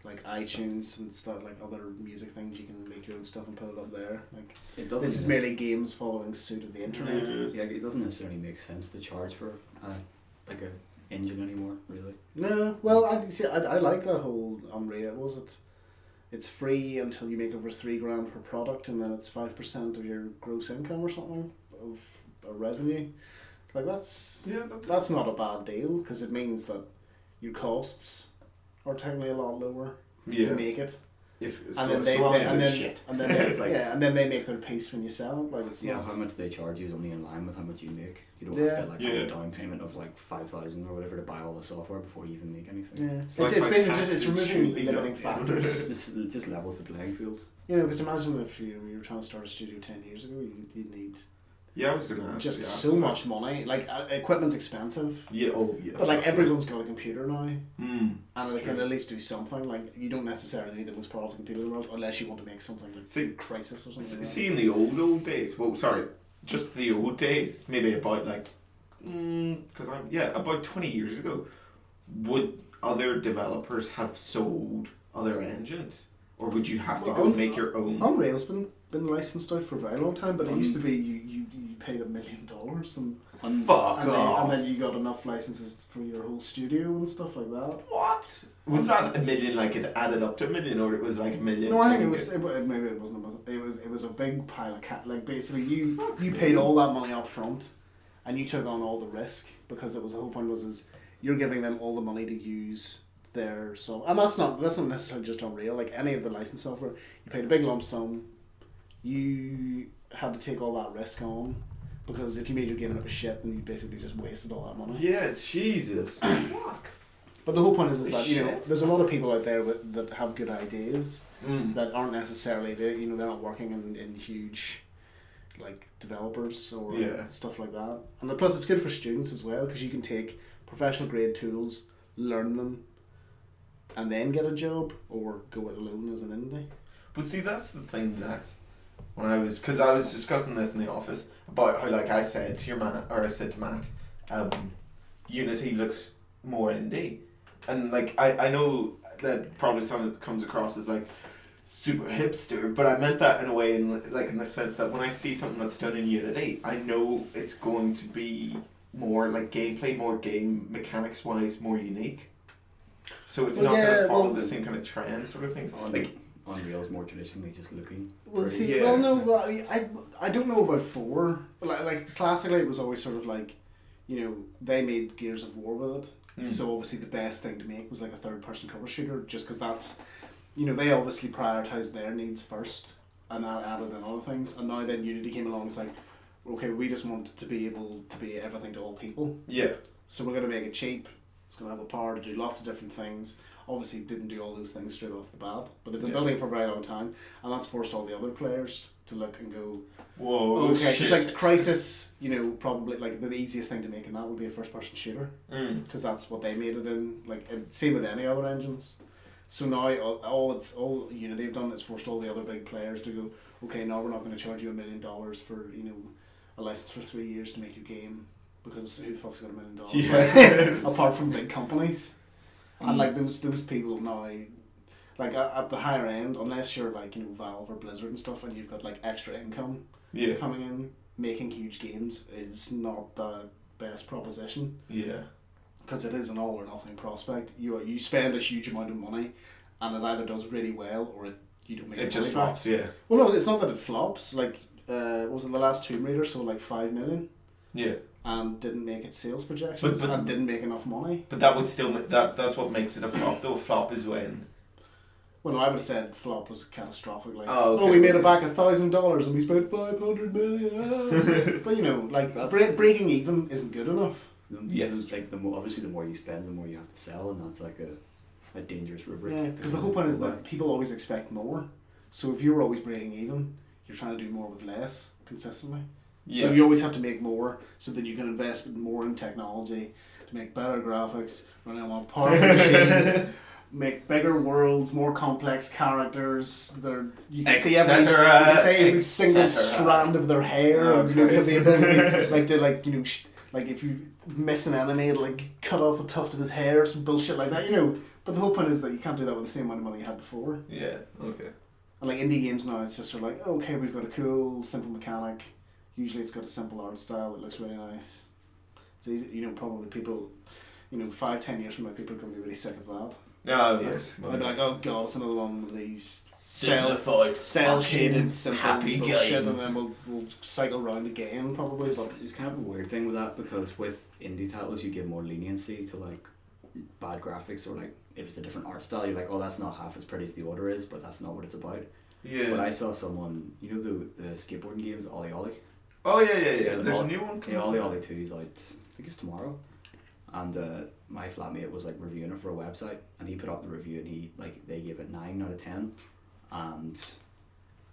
like iTunes and stuff, like other music things. You can make your own stuff and put it up there. Like It doesn't. this is merely games following suit of the internet. Yeah, it doesn't necessarily make sense to charge for like a engine anymore, really. No, well, I like that whole Unreal. What was it? It's free until you make over $3,000 per product, and then it's 5% of your gross income or something of revenue. Like that's not a bad deal, because it means that your costs are technically a lot lower to make it. And then they make their piece when you sell it. Like it's how much they charge you is only in line with how much you make. You don't have to have a down payment of like 5,000 or whatever to buy all the software before you even make anything. Yeah, it's basically just removing limiting factors. It just levels the playing field. You know, because imagine if you were trying to start a studio 10 years ago, you'd need. Yeah, I was gonna ask. Just so much money. Like equipment's expensive. Yeah. Oh yeah. But like everyone's got a computer now, and it can at least do something. Like you don't necessarily need the most powerful computer in the world unless you want to make something like Crisis or something. See, in the old days. Well, sorry, just the old days. Maybe about like, about 20 years ago, would other developers have sold other engines, or would you have to go make your own? Unreal's been licensed out for a very long time, but it used to be you paid $1 million and then you got enough licenses for your whole studio and stuff like that. What? Was that $1 million? Like it added up to $1 million, or it was like $1 million? No, I think maybe it wasn't. It was a big pile of cat. Like basically, you paid all that money up front, and you took on all the risk, because it was the whole point was you're giving them all the money to use their and that's not necessarily just Unreal. Like any of the licensed software, you paid a big lump sum. You had to take all that risk on, because if you made your game and it was shit, then you basically just wasted all that money. Yeah, Jesus. Fuck. But the whole point is that there's a lot of people out there that have good ideas that aren't necessarily they're not working in huge like developers or stuff like that. And plus, it's good for students as well, because you can take professional grade tools, learn them, and then get a job, or go it alone as an indie. But see, that's the thing that because I was discussing this in the office about how, like I said to Matt, Unity looks more indie, and like I know that probably some of it comes across as like super hipster, but I meant that in a way in the sense that when I see something that's done in Unity, I know it's going to be more like gameplay, more game mechanics wise, more unique. So it's not going to follow the same kind of trend sort of thing. Like Unreal's more traditionally just looking. Well, I don't know about 4. But like classically, it was always sort of like, they made Gears of War with it. So obviously the best thing to make was like a third-person cover shooter, just because that's, they obviously prioritized their needs first, and that added in other things. And now then Unity came along. It's like, okay, we just want to be able to be everything to all people. Yeah. So we're going to make it cheap. It's going to have the power to do lots of different things. Obviously didn't do all those things straight off the bat, but they've been building it for a very long time, and that's forced all the other players to look and go, whoa, okay, because like Crisis, probably like the easiest thing to make in that would be a first-person shooter, because that's what they made it in. Like, same with any other engines. So now all Unity have done is forced all the other big players to go, okay, now we're not going to charge you $1 million for a license for 3 years to make your game, because who the fuck's got $1 million? Yes. Apart from big companies. And like those people now, like at the higher end, unless you're like Valve or Blizzard and stuff, and you've got like extra income coming in, making huge games is not the best proposition. Yeah. Because it is an all or nothing prospect. You spend a huge amount of money, and it either does really well or you don't make it. It just flops. Yeah. Well, no, it's not that it flops. Like, was it the last Tomb Raider sold like 5 million? Yeah. And didn't make its sales projections, and didn't make enough money. But that would still that's what makes it a flop. Though a flop is when. Well, no, I would have said flop was catastrophic. Like, okay. We made it back $1,000 and we spent $500 million. But like breaking even isn't good enough. Yes, like obviously the more you spend, the more you have to sell, and that's like a dangerous rubric. Yeah, because the whole point is that people always expect more. So if you're always breaking even, you're trying to do more with less consistently. Yeah. So you always have to make more, so that you can invest more in technology to make better graphics, running on powerful machines, make bigger worlds, more complex characters. You can see every single strand of their hair, and have the ability, like if you miss an enemy, it'll like cut off a tuft of his hair, some bullshit like that. But the whole point is that you can't do that with the same amount of money you had before. Yeah. Okay. And like indie games now, it's just sort of like, okay, we've got a cool, simple mechanic. Usually it's got a simple art style that looks really nice. It's easy, probably people, 5-10 years from now, people are going to be really sick of that. Oh, yes. They'll be like, oh god, it's another one of these Simplified, cell-shaded, simple happy bullshit, games. And then we'll cycle round again, probably. But It's kind of a weird thing with that, because with indie titles you give more leniency to like bad graphics, or like if it's a different art style, you're like, oh, that's not half as pretty as the order is, but that's not what it's about. Yeah. But I saw someone, the skateboarding games, Ollie Ollie. Oh yeah. There's a new one coming. Yeah, Ollie Ollie 2 is out, I think it's tomorrow. And my flatmate was like reviewing it for a website, and he put up the review, and they gave it 9 out of 10, and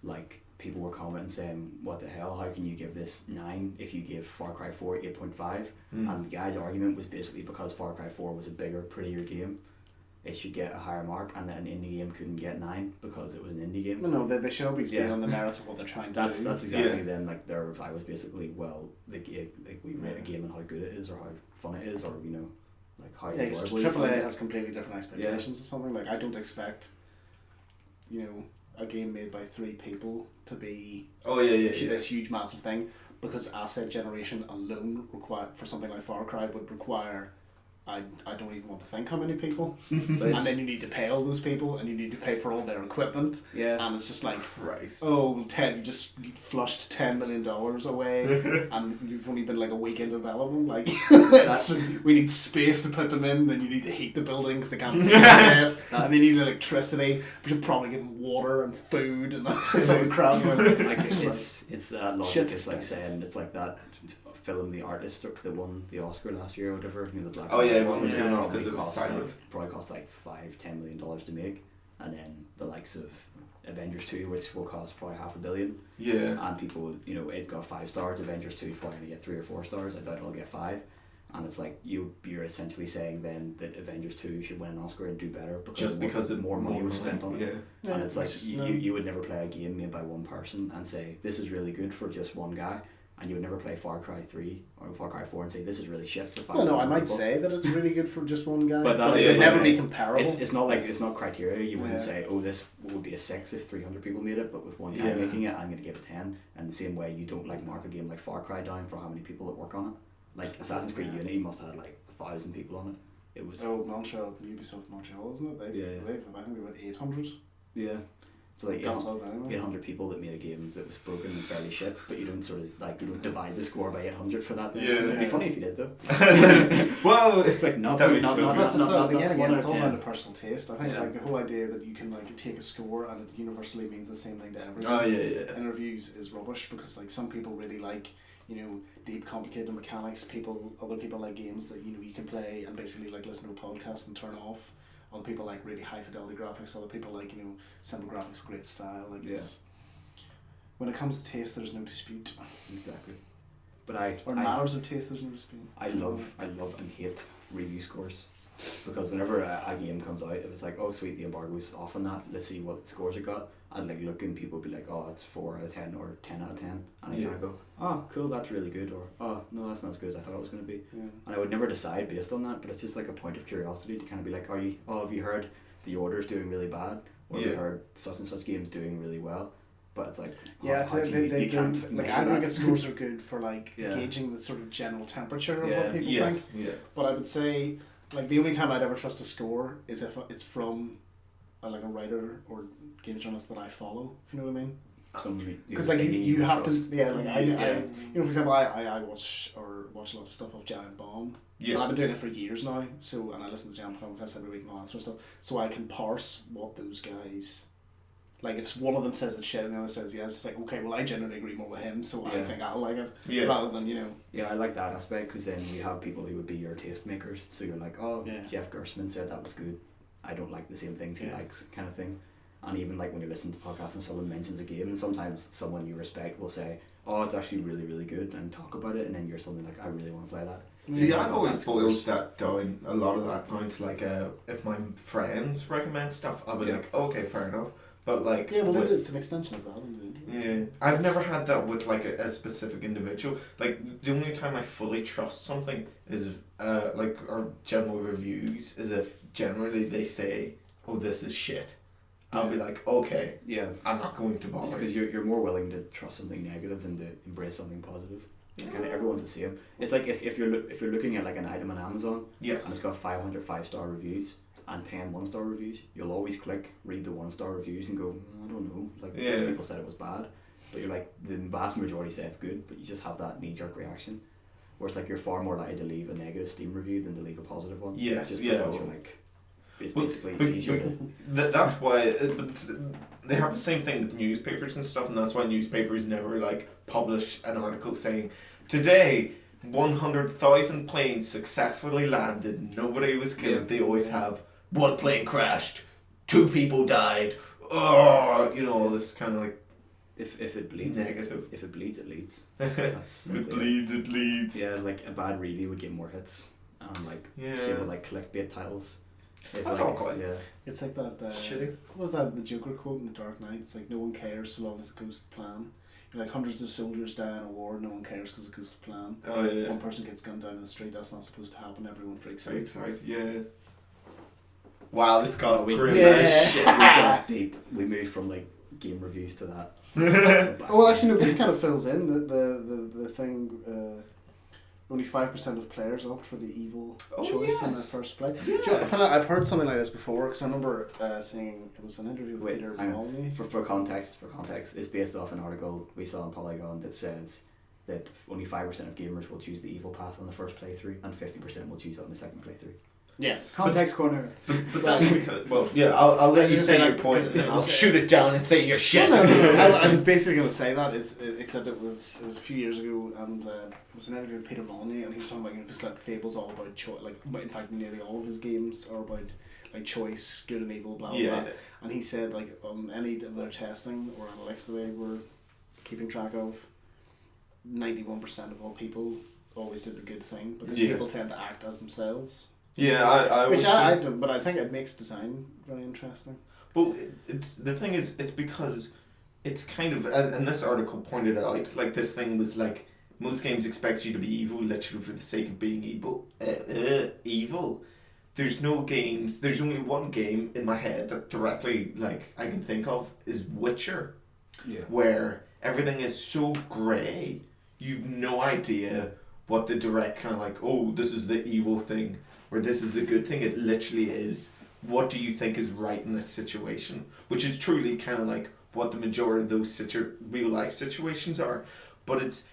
like people were commenting saying, what the hell, how can you give this 9 if you give Far Cry 4 8.5? And the guy's argument was basically because Far Cry 4 was a bigger, prettier game, it should get a higher mark, and then an indie game couldn't get 9 because it was an indie game. No, they should always be on the merits of what they're trying to do. That's exactly then, like their reply was basically, well, we rate a game on how good it is, or how fun it is, or like how enjoyable AAA has completely different expectations or something. Like I don't expect, a game made by 3 people to be this huge massive thing, because asset generation alone for something like Far Cry would require, I don't even want to think how many people. And then you need to pay all those people, and you need to pay for all their equipment. Yeah. And it's just like, Christ. oh, you just flushed $10 million away, and you've only been like a week in development. Like, we need space to put them in, then you need to heat the building because they can't heat it, and they need electricity. We should probably give them water and food and some crap. Like it's that logic. It's like saying, it's like that film The Artist that won the Oscar last year or whatever, the black everyone was going off because it was silent. Probably cost like $5-10 million to make, and then the likes of Avengers 2, which will cost probably $500 million. Yeah. And people, it got 5 stars. Avengers 2 is probably going to get 3 or 4 stars. I doubt it'll get 5. And it's like you're essentially saying then that Avengers 2 should win an Oscar and do better because more money was spent on it. Yeah. And it's like you would never play a game made by one person and say this is really good for just one guy, and you would never play Far Cry 3 or Far Cry 4 and say this is really shit for 5,000 people. Well, no, I might people. say that it's really good for just one guy, but it would never be comparable. It's not criteria. You wouldn't say, oh, this would be a 6 if 300 people made it, but with one guy making it, I'm going to give it 10. And the same way, you don't mark a game like Far Cry down for how many people that work on it. Like Assassin's Creed Unity must have had 1,000 people on it. It was Ubisoft Montreal, isn't it? They've I think they went 800. Yeah. So 800 people that made a game that was broken and fairly shit, but you don't you don't divide the score by 800 for that. Yeah. It'd be funny if you did though. Well, it's like not again, it's one all out down of to personal taste. I think the whole idea that you can take a score and it universally means the same thing to everyone. Oh yeah. In reviews is rubbish, because some people really like deep, complicated mechanics. Other people like games that you can play and basically listen to a podcast and turn off. Other people like really high fidelity graphics. Other people like simple graphics with great style. It's, when it comes to taste, there's no dispute. Exactly. But matters of taste, there's no dispute. I love and hate review scores, because whenever a game comes out, if it's like, oh sweet, the embargo's off on that, let's see what scores it got, I'd look and people would be like, oh, it's 4 out of 10 or 10 out of 10, and I kind of go, oh cool, that's really good, or oh no, that's not as good as I thought it was going to be. And I would never decide based on that, but it's just a point of curiosity to kind of be like, have you heard The Order's doing really bad, or have you heard such and such games doing really well? But it's aggregate scores are good for gauging the sort of general temperature of what people think. Yeah. But I would say the only time I'd ever trust a score is if it's from a writer or game journalist that I follow. If you know what I mean. Because you have to for example, I watch a lot of stuff of Giant Bomb. Yeah. And I've been doing it for years now. So and I listen to Giant Bomb every week and all that sort of stuff. So I can parse what those guys. If one of them says it's shit and the other says yes, it's like, okay, well, I generally agree more with him, so I think I'll like it, rather than, Yeah, I like that aspect, because then you have people who would be your taste makers, so you're like, oh, Jeff Gerstmann said that was good, I don't like the same things he likes, kind of thing. And even when you listen to podcasts and someone mentions a game, and sometimes someone you respect will say, oh, it's actually really, really good, and talk about it, and then you're something like, I really want to play that. See, I've always boiled that down, a lot of that down to if my friends recommend stuff, I'll be like, okay, fair enough. But it's an extension of that. Yeah, I've never had that with a specific individual. The only time I fully trust something is or general reviews is if generally they say, "Oh, this is shit," I'll be like, "Okay, Yeah. I'm not going to bother." It's because you're more willing to trust something negative than to embrace something positive. It's kind of everyone's the same. It's like if you're looking at like an item on Amazon Yes. and it's got 500 5-star reviews and 10 1-star reviews, you'll always read the 1-star reviews and go, I don't know, like Yeah. people said it was bad, but you're like the vast majority say it's good, but you just have that knee-jerk reaction. Where it's like you're far more likely to leave a negative Steam review than to leave a positive one. Yes, Just yeah. because you're like, it's basically it's easier to. That's why they have the same thing with newspapers and stuff, and that's why newspapers never like publish an article saying, "Today, 100,000 planes successfully landed, nobody was killed." Yeah. They always have one plane crashed, 2 people died. Oh, you know, all this kind of like If it bleeds, negative. If it bleeds, it leads. That's It simply bleeds, it leads. Yeah, like a bad review would get more hits, and like Yeah. same with like clickbait titles. If, That's like, all quite. Yeah. It's like that. Shitty. What was that? The Joker quote in The Dark Knight. It's like no one cares so long as it goes to plan. You're like hundreds of soldiers die in a war. No one cares because it goes to plan. Oh yeah. One person gets gunned down in the street. That's not supposed to happen. Everyone freaks out. Excited, yeah. Wow, this got We- grim Yeah. as We shit. got deep. We moved from like game reviews to that. Oh, well, actually, no. This kind of fills in the thing. Only 5% of players opt for the evil Oh, choice in their yes. first play. Yeah. Do you know, I've heard something like this before because I remember seeing it was an interview with Wait, Peter hang on. Maloney. For context, it's based off an article we saw on Polygon that says that only 5% of gamers will choose the evil path on the first playthrough and 50% will choose it on the second playthrough. Yes. Context corner. But that's because, well, yeah, I'll let I was you gonna say say, your like, point, and then I'll was- shoot it down and say you're shit. No, no, I was basically going to say that, except it was a few years ago, and it was an interview with Peter Maloney, and he was talking about, just like Fable's all about choice, like, in fact, nearly all of his games are about like choice, good and evil, blah blah Yeah. blah. And he said like on any of their testing or analytics that they were keeping track of, 91% of all people always did the good thing because Yeah. people tend to act as themselves. Yeah, I Which was I don't, but I think it makes design very interesting. Well, it's the thing is, it's because it's kind of, and this article pointed it out, like this thing was like, most games expect you to be evil literally for the sake of being evil. Evil. There's only one game in my head that directly, like, I can think of is Witcher, Yeah. where everything is so grey, you've no idea what the direct kind of like, oh, this is the evil thing, or this is the good thing. It literally is, what do you think is right in this situation? Which is truly kind of like what the majority of those real life situations are. But it's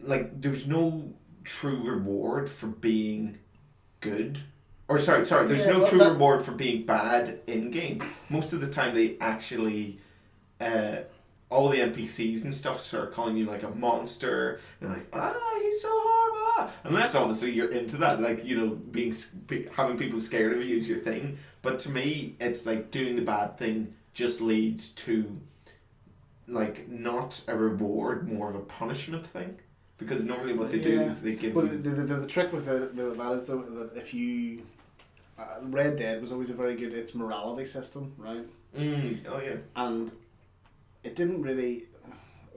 like, there's no true reward for being good. Or there's no true reward for being bad in game. Most of the time they actually, all the NPCs and stuff start calling you like a monster. And they're like, he's so horrible. Unless obviously you're into that, like, you know, having people scared of you is your thing. But to me, it's like doing the bad thing just leads to, like, not a reward, more of a punishment thing. Because normally what they do is they give. Well, the trick with that is though that if you, Red Dead was always a very good its morality system, right? Oh yeah. And it didn't really.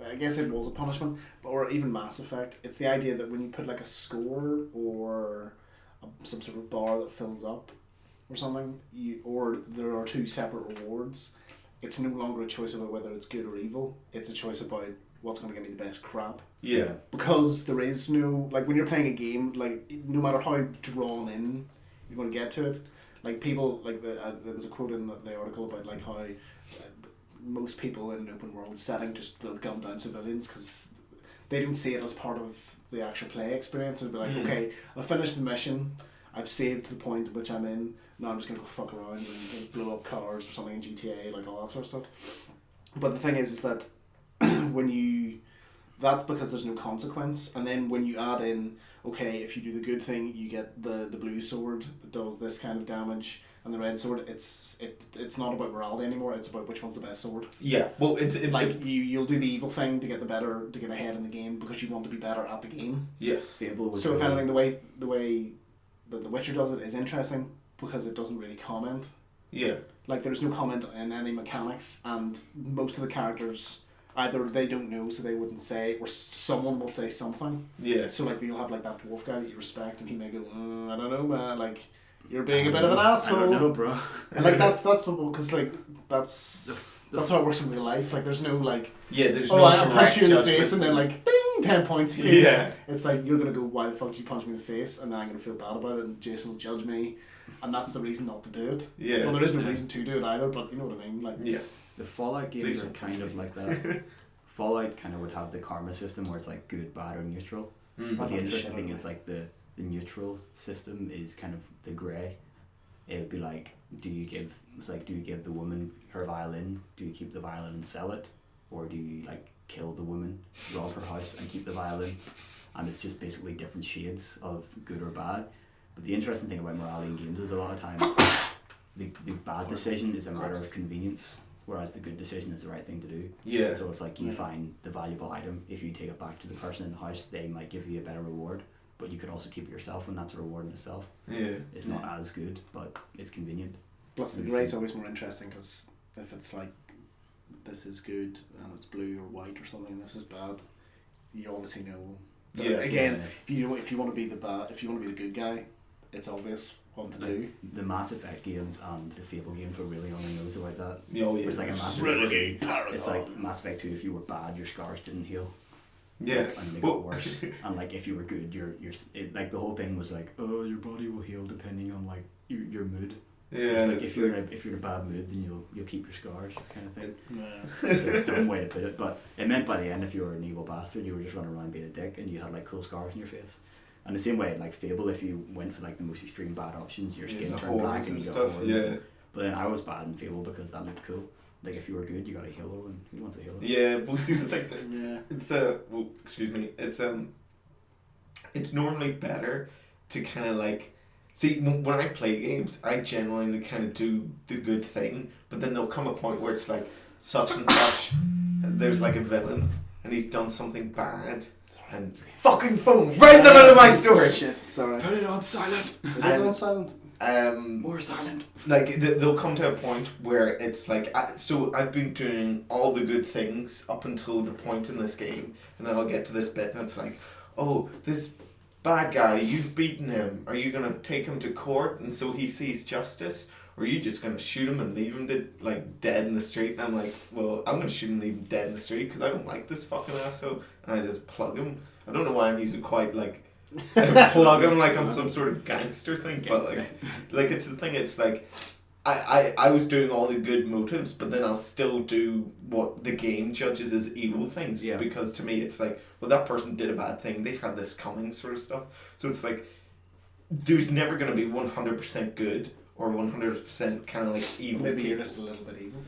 I guess it was a punishment, or even Mass Effect. It's the idea that when you put like a score or some sort of bar that fills up, or something, or there are two separate rewards. It's no longer a choice about whether it's good or evil. It's a choice about what's going to give me the best crap. Yeah. Because there is no, like, when you're playing a game, like, no matter how drawn in you're going to get to it, like, people, like, there was a quote in the article about, like, how most people in an open world setting just will gun down civilians because they don't see it as part of the actual play experience. They'll be like, okay, I've finished the mission, I've saved the point at which I'm in, now I'm just going to go fuck around and blow up cars or something in GTA, like, all that sort of stuff. But the thing is that that's because there's no consequence, and then when you add in, okay, if you do the good thing, you get the blue sword that does this kind of damage, and the red sword, it's not about morality anymore, it's about which one's the best sword. Yeah, well, you'll do the evil thing to get ahead in the game because you want to be better at the game. Yes. Fable was So if anything, the way that The Witcher does it is interesting because it doesn't really comment. Yeah. Like, there's no comment in any mechanics, and most of the characters, either they don't know so they wouldn't say, or someone will say something. Yeah. So, like, you'll have, like, that dwarf guy that you respect, and he may go, I don't know, man, like, you're being a bit of an asshole. I don't know, bro. And like that's what, because like that's how it works in real life. Like there's no like, there's oh, no I punch you in the judgment. face and then like ding, 10 points. Yeah. It's like you're gonna go, why the fuck did you punch me in the face? And then I'm gonna feel bad about it, and Jason will judge me, and that's the reason not to do it. Yeah. Well, there is no reason to do it either, but you know what I mean. Like Yes. The Fallout games are kind of like that. Fallout kind of would have the karma system where it's like good, bad, or neutral. But the interesting thing is like the neutral system is kind of the grey. It would be like, do you give the woman her violin? Do you keep the violin and sell it, or do you like kill the woman, rob her house, and keep the violin? And it's just basically different shades of good or bad. But the interesting thing about morality in games is a lot of times the bad decision is a matter of convenience, whereas the good decision is the right thing to do. Yeah. So it's like you find the valuable item. If you take it back to the person in the house, they might give you a better reward. But you could also keep it yourself, and that's a reward in itself. Yeah. It's not as good, but it's convenient. plus the grey's always more interesting because if it's like this is good and it's blue or white or something, and this is bad, you obviously know. But again, if you want to be the good guy, it's obvious what to do. The Mass Effect games and the Fable games were really on the nose about that. Yeah, It's like a Mass Effect 2. It's like Mass Effect 2. If you were bad, your scars didn't heal. Yeah. And they got worse. And like if you were good, like the whole thing was like, oh, your body will heal depending on like your mood. Yeah. So it's like if you're in a bad mood, then you'll keep your scars, kind of thing. Yeah. It's a dumb way to put it, but it meant by the end, if you were an evil bastard, you were just running around being a dick, and you had like cool scars on your face. And the same way, like Fable, if you went for like the most extreme bad options, your skin turned black and you got horns. Yeah. But then I was bad in Fable because that looked cool. Like if you were good, you got a halo, and who wants a halo? Yeah, well, see the thing. Yeah. It's excuse me. It's normally better to kind of like. See, when I play games, I genuinely kind of do the good thing, but then there'll come a point where it's like such and such. There's like a villain, and he's done something bad, and fucking phone right in the middle of my story. Shit, sorry. Put it on silent. It is on silent. More silent. Like they'll come to a point where it's like, so I've been doing all the good things up until the point in this game, and then I'll get to this bit, and it's like, oh, this bad guy, you've beaten him. Are you gonna take him to court and so he sees justice, or are you just gonna shoot him and leave him dead in the street? And I'm like, well, I'm gonna shoot him and leave him dead in the street because I don't like this fucking asshole, and I just plug him. I don't know why I'm using quite like plug him like I'm some sort of gangster thing, but like it's the thing. It's like I was doing all the good motives, but then I'll still do what the game judges as evil things, because to me it's like, well, that person did a bad thing, they had this coming, sort of stuff. So it's like there's never going to be 100% good or 100% kind of like evil. Maybe you're just a little bit evil.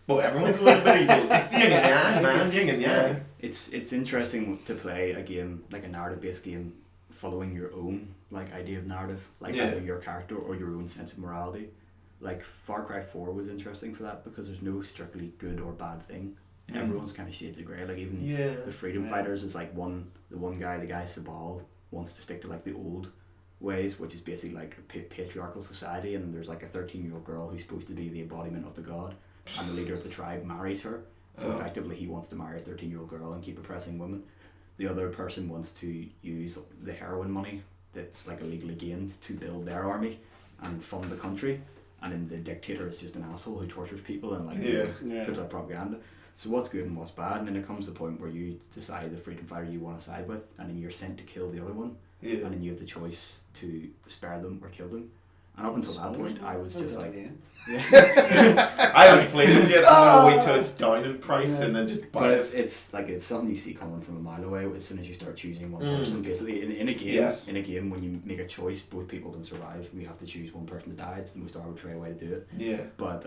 Well, everyone's a little bit evil. It's yin and yang, man. Yin and yang. It's interesting to play a game, like a narrative based game, following your own like idea of narrative, like either your character or your own sense of morality. Like Far Cry 4 was interesting for that because there's no strictly good or bad thing. Everyone's kind of shades of grey. Like even the freedom fighters is like the guy Sabal wants to stick to like the old ways, which is basically like a patriarchal society, and there's like a 13-year-old girl who's supposed to be the embodiment of the god, and the leader of the tribe marries her. So effectively he wants to marry a 13-year-old girl and keep oppressing women. The other person wants to use the heroin money that's like illegally gained to build their army and fund the country. And then the dictator is just an asshole who tortures people and like puts out propaganda. So what's good and what's bad, and then it comes to the point where you decide the freedom fighter you want to side with, and then you're sent to kill the other one, and then you have the choice to spare them or kill them. And up until that point, I was just like, I haven't played it yet. I'm gonna wait till it's down in price and then just buy it. But it's something you see coming from a mile away as soon as you start choosing one person. Basically, in a game, when you make a choice, both people don't survive. You have to choose one person to die. It's the most arbitrary way to do it. Yeah. But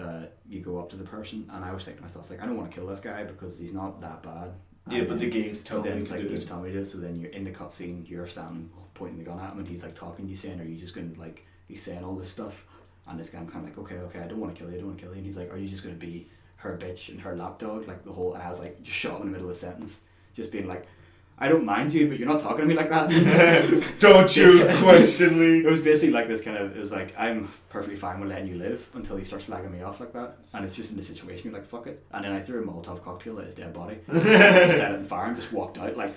you go up to the person, and I was thinking to myself, like, I don't want to kill this guy because he's not that bad. Yeah, but the game's telling me to do it. Telling me to. So then you're in the cutscene, you're standing pointing the gun at him, and he's like talking to you, saying, "Are you just going to like?" He's saying all this stuff, and this guy, I'm kind of like, okay, I don't want to kill you, and he's like, are you just going to be her bitch and her lapdog, like the whole, and I was like, just shot him in the middle of the sentence, just being like, I don't mind you, but you're not talking to me like that. Don't you question me. It was basically like this kind of, it was like, I'm perfectly fine with letting you live until you start slagging me off like that, and it's just in the situation, you're like, fuck it, and then I threw a Molotov cocktail at his dead body, just set it on fire and just walked out, like,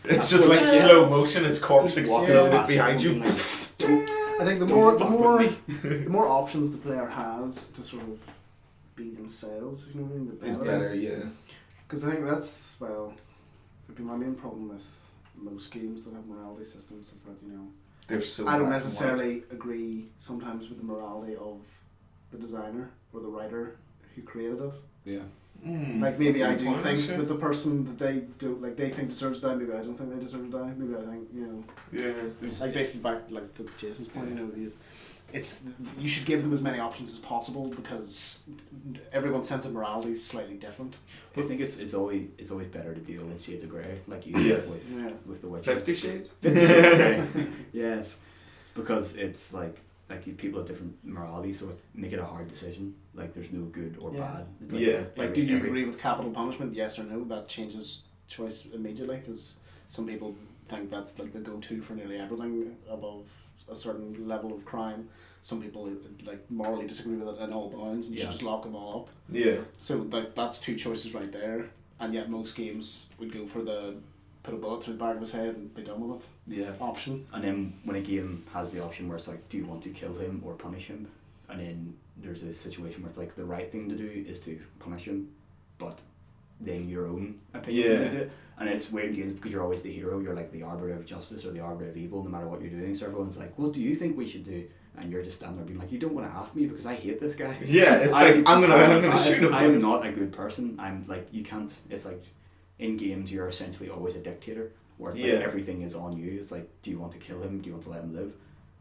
it's just like slow motion, his corpse exploded behind you. I think the more options the player has to sort of be themselves, if you know what I mean, the It's better. better, yeah. Because I think that's, well, it'd be my main problem with most games that have morality systems is that, you know, They're so I don't black and necessarily agree sometimes with the morality of the designer or the writer who created it. Yeah. Like maybe I that's do the point, think actually. that the person that they do, like they think deserves to die, maybe I don't think they deserve to die. Maybe I think, you know, Yeah. like basically back like to Jason's point, you know, you should give them as many options as possible because everyone's sense of morality is slightly different. I think it's always better to deal in shades of grey, like you Yes. did with the Witcher. 50 Shades? 50 Shades of Grey. Yes, because it's like people have different morality, so it make it a hard decision. Like there's no good or Yeah. bad. It's Like, do you agree with capital punishment? Yes or no? That changes choice immediately because some people think that's like the go-to for nearly everything above a certain level of crime. Some people like morally disagree with it in all bounds and you should just lock them all up. Yeah. So like that's two choices right there, and yet most games would go for the put a bullet through the back of his head and be done with it Yeah. option. And then when a game has the option where it's like, do you want to kill him or punish him? And then there's a situation where it's like the right thing to do is to punish him, but then your own opinion comes into it. And it's weird in games because you're always the hero, you're like the arbiter of justice or the arbiter of evil no matter what you're doing. So everyone's like, what do you think we should do? And you're just standing there being like, you don't want to ask me because I hate this guy. Yeah, it's like, I'm gonna shoot him. I'm not a good person. I'm like, you can't, it's like, in games you're essentially always a dictator where it's like everything is on you. It's like, do you want to kill him? Do you want to let him live?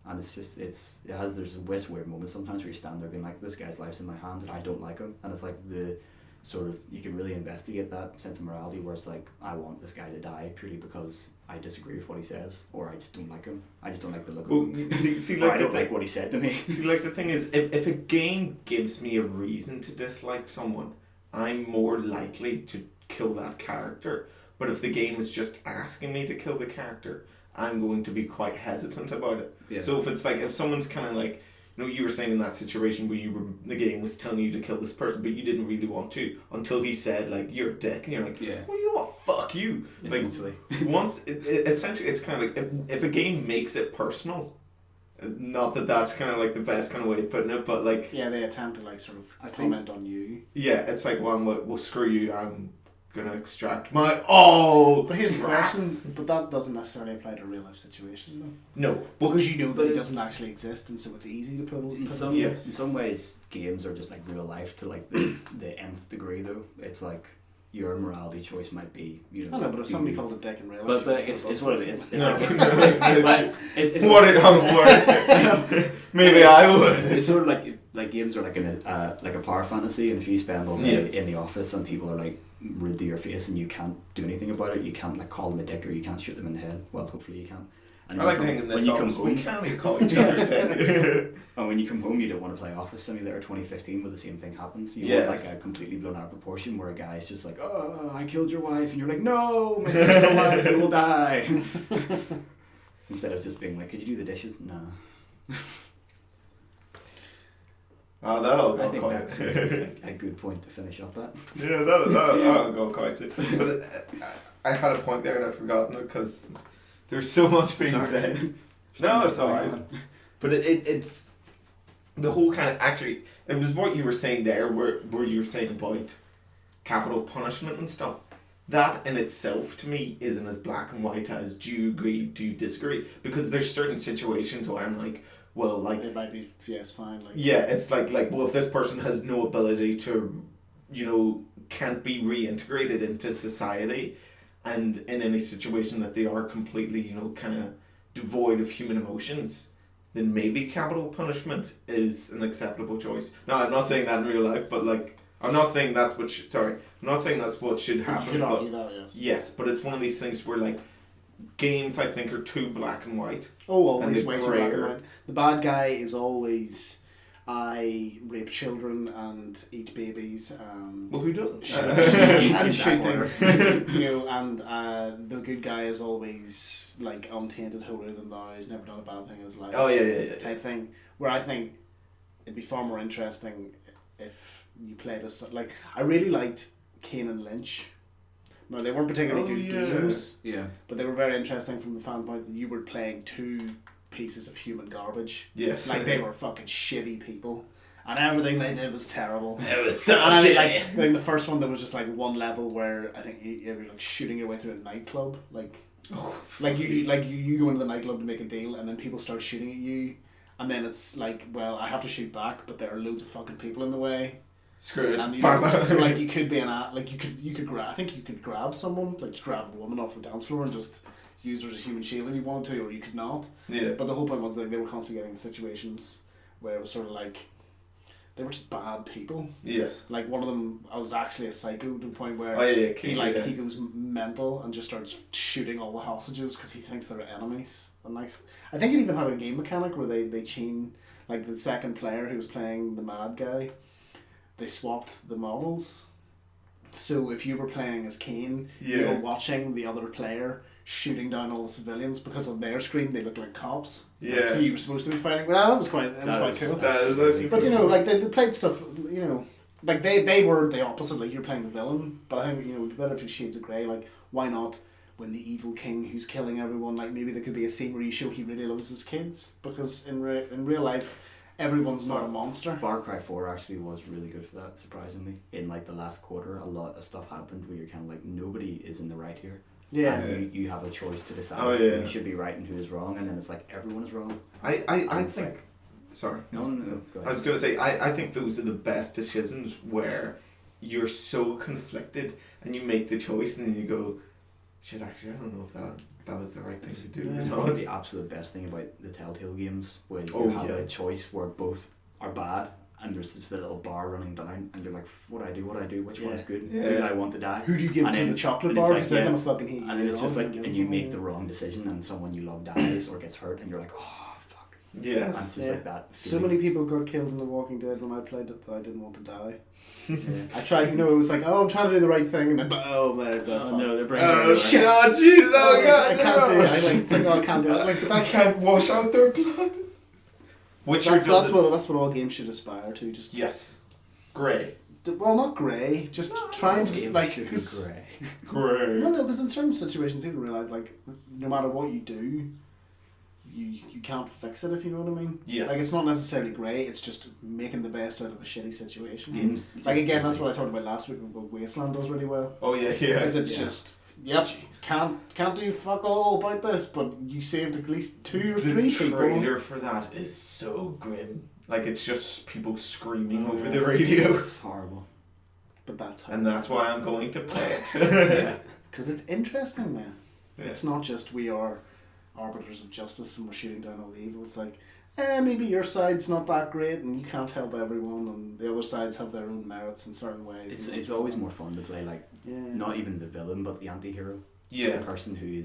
And it's just, there's a weird moment sometimes where you stand there being like, this guy's life's in my hands and I don't like him. And it's like the sort of, you can really investigate that sense of morality where it's like, I want this guy to die purely because I disagree with what he says, or I just don't like him. I just don't like the look of him. See, or I don't like what he said to me. See, like the thing is, if a game gives me a reason to dislike someone, I'm more likely to kill that character. But if the game is just asking me to kill the character, I'm going to be quite hesitant about it. Yeah. So if it's like, if someone's kind of like, you know, you were saying in that situation where the game was telling you to kill this person, but you didn't really want to until he said like, you're a dick, and you're like, well, you know what, fuck you. Essentially. Like, essentially, it's kind of like, if a game makes it personal, not that that's kind of like the best kind of way of putting it, but like, yeah, they attempt to like sort of I think- comment on you. yeah, it's like, well, screw you, I'm gonna extract my all. But here's the wrath. question, but that doesn't necessarily apply to a real life situation though. No, Because you know that But it it's- doesn't actually exist, and so it's easy to put In it some, Yes. in some ways, games are just like real life to like the nth degree though. It's like your morality choice might be, you know. I know, but if do somebody you- called a dick in real life... But it's what it is. It's No. like, No. but it's what it doesn't work. Maybe I would. It's sort of like games are like like a power fantasy, and if you spend all day in the office and people are like rude to your face and you can't do anything about it, you can't like call them a dick or you can't shoot them in the head. Well, hopefully you can. And I like to think in this when you come office we home, can't even call each other dick. and when you come home, you don't want to play Office Simulator 2015 where the same thing happens. You Yeah. want like a completely blown out proportion where a guy's just like, oh, I killed your wife, and you're like, no, my first wife, you will die. Instead of just being like, could you do the dishes? No. Oh, that'll I go think quite. that's a good point to finish up at. Yeah, that'll go quite. But I had a point there and I've forgotten it because there's so much being Sorry. said. No, it's alright. But it's the whole kind of, actually, it was what you were saying there where you were saying about capital punishment and stuff. That in itself to me isn't as black and white as do you agree, do you disagree? Because there's certain situations where I'm like, well, like, It might be, yes, fine. Like, yeah, it's like, well, if this person has no ability to, you know, can't be reintegrated into society, and in any situation that they are completely, you know, kind of devoid of human emotions, then maybe capital punishment is an acceptable choice. Now, I'm not saying that in real life, but like, I'm not saying that's what I'm not saying that's what should you happen, could but argue that, yes. yes, but it's one of these things where like, games I think are too black and white. Oh, always And way the too black and grayer. white. The bad guy is always, I rape children and eat babies and... Well, who doesn't? and shoot things, you know, and the good guy is always like untainted, holier than thou. He's never done a bad thing in his life. Oh yeah. Type thing. Where I think it'd be far more interesting if you played as like I really liked Kane and Lynch. No, they weren't particularly good games, Yeah. but they were very interesting from the standpoint that you were playing two pieces of human garbage. Yes. Like they were fucking shitty people. And everything they did was terrible. It was so And I mean, shitty. like the first one, there was just like one level where I think you were like shooting your way through a nightclub. Like you go into the nightclub to make a deal, and then people start shooting at you, and then it's like, well, I have to shoot back, but there are loads of fucking people in the way. Screw it. And you know, so like you could be you could grab. I think you could grab someone, like just grab a woman off the dance floor and just use her as a human shield if you wanted to, or you could not. Yeah. But the whole point was that they were constantly getting in situations where it was sort of like they were just bad people. Yes. Like one of them, I was actually a psycho to the point where he goes mental and just starts shooting all the hostages because he thinks they're enemies. And like, I think it even had a game mechanic where they chain, like the second player who was playing the mad guy, they swapped the models. So if you were playing as Kane, you were watching the other player shooting down all the civilians because on their screen they look like cops. Yeah. So you were supposed to be fighting. Well, that was quite cool. That is actually But cool. you know, like they played stuff. You know, like they were the opposite. Like you're playing the villain, but I think it'd be better if you shades of grey. Like why not? When the evil king who's killing everyone, like maybe there could be a scene where you show he really loves his kids, because in real life, everyone's not a monster. Far Cry 4 actually was really good for that, surprisingly. In like the last quarter, a lot of stuff happened where you're kind of like, nobody is in the right here. Yeah. And you have a choice to decide who should be right and who is wrong, and then it's like everyone is wrong. I think. Like, sorry. No, go ahead. I was going to say, I think those are the best decisions where you're so conflicted and you make the choice and then you go, shit, actually, I don't know if that was the right thing to do. It's probably the absolute best thing about the Telltale games, where you have a choice where both are bad, and there's just a little bar running down, and you're like, what do I do? Which one's good? Who do I want to die? Who do you give and to then, the chocolate and it's bar? like, Because they're gonna fucking hate you. And then it's just like, and you make the wrong decision, and someone you love dies or gets hurt, and you're like, oh fuck. Yes. And it's just like that. So many people got killed in The Walking Dead when I played it that I didn't want to die. I tried, it was like, I'm trying to do the right thing, and then they're bringing Oh shit! Oh jeez! Oh god! I can't do it. It's like, I can't do it. Like, I can't wash out their blood. That's what all games should aspire to. Just yes, grey. Well, not grey. Just trying to like grey. Grey. Well, no, because in certain situations, even real life, like no matter what you do, you can't fix it, if you know what I mean. Yes. Like it's not necessarily grey. It's just making the best out of a shitty situation. Games. Like again, that's what I talked about last week. What Wasteland does really well. Oh yeah. Is it's just can't do fuck all about this, but you saved at least 2 or 3 people. The trailer for that is so grim. Like it's just people screaming over the radio. It's horrible. But that's how. And that's why I'm going to play it. Because it's interesting, man. Yeah. It's not just we are arbiters of justice and we're shooting down all the evil. It's like, maybe your side's not that great and you can't help everyone, and the other sides have their own merits in certain ways. It's always more fun to play like not even the villain but the anti-hero. Yeah. The person who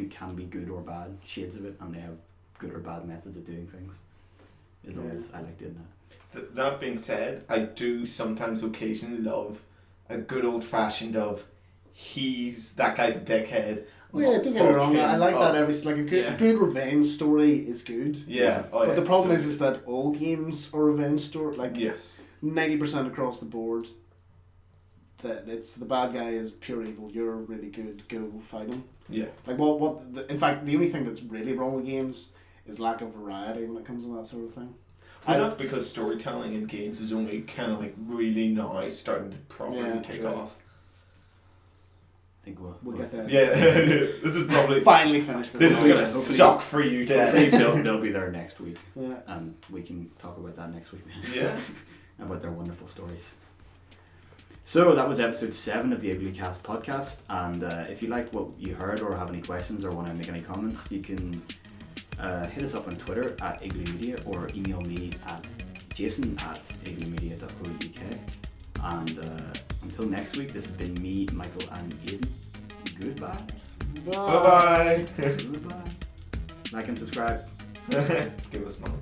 can be good or bad, shades of it, and they have good or bad methods of doing things. Is always, I like doing that. That being said, I do sometimes occasionally love a good old fashioned of that guy's a dickhead. Oh yeah, don't get me wrong. I like that a good revenge story is good. Yeah. But the problem is that all games are revenge story. Like 90% across the board. That it's the bad guy is pure evil. You're really good. Go fight him. Yeah. Like in fact, the only thing that's really wrong with games is lack of variety when it comes to that sort of thing. Well, that's because storytelling in games is only kind of like really now starting to properly take off. I think we'll get there. Yeah, this is probably finally finished. This is gonna suck for you, Dad. They'll be there next week. Yeah. And we can talk about that next week. Yeah. About their wonderful stories. So that was episode 7 of the Iglucast podcast, and if you like what you heard or have any questions or want to make any comments, you can hit us up on Twitter at iglumedia or email me at jason@iglumedia.co.uk. And until next week, this has been me, Michael, and Aidan. Goodbye. Bye bye. Goodbye. Like and subscribe. Give us money.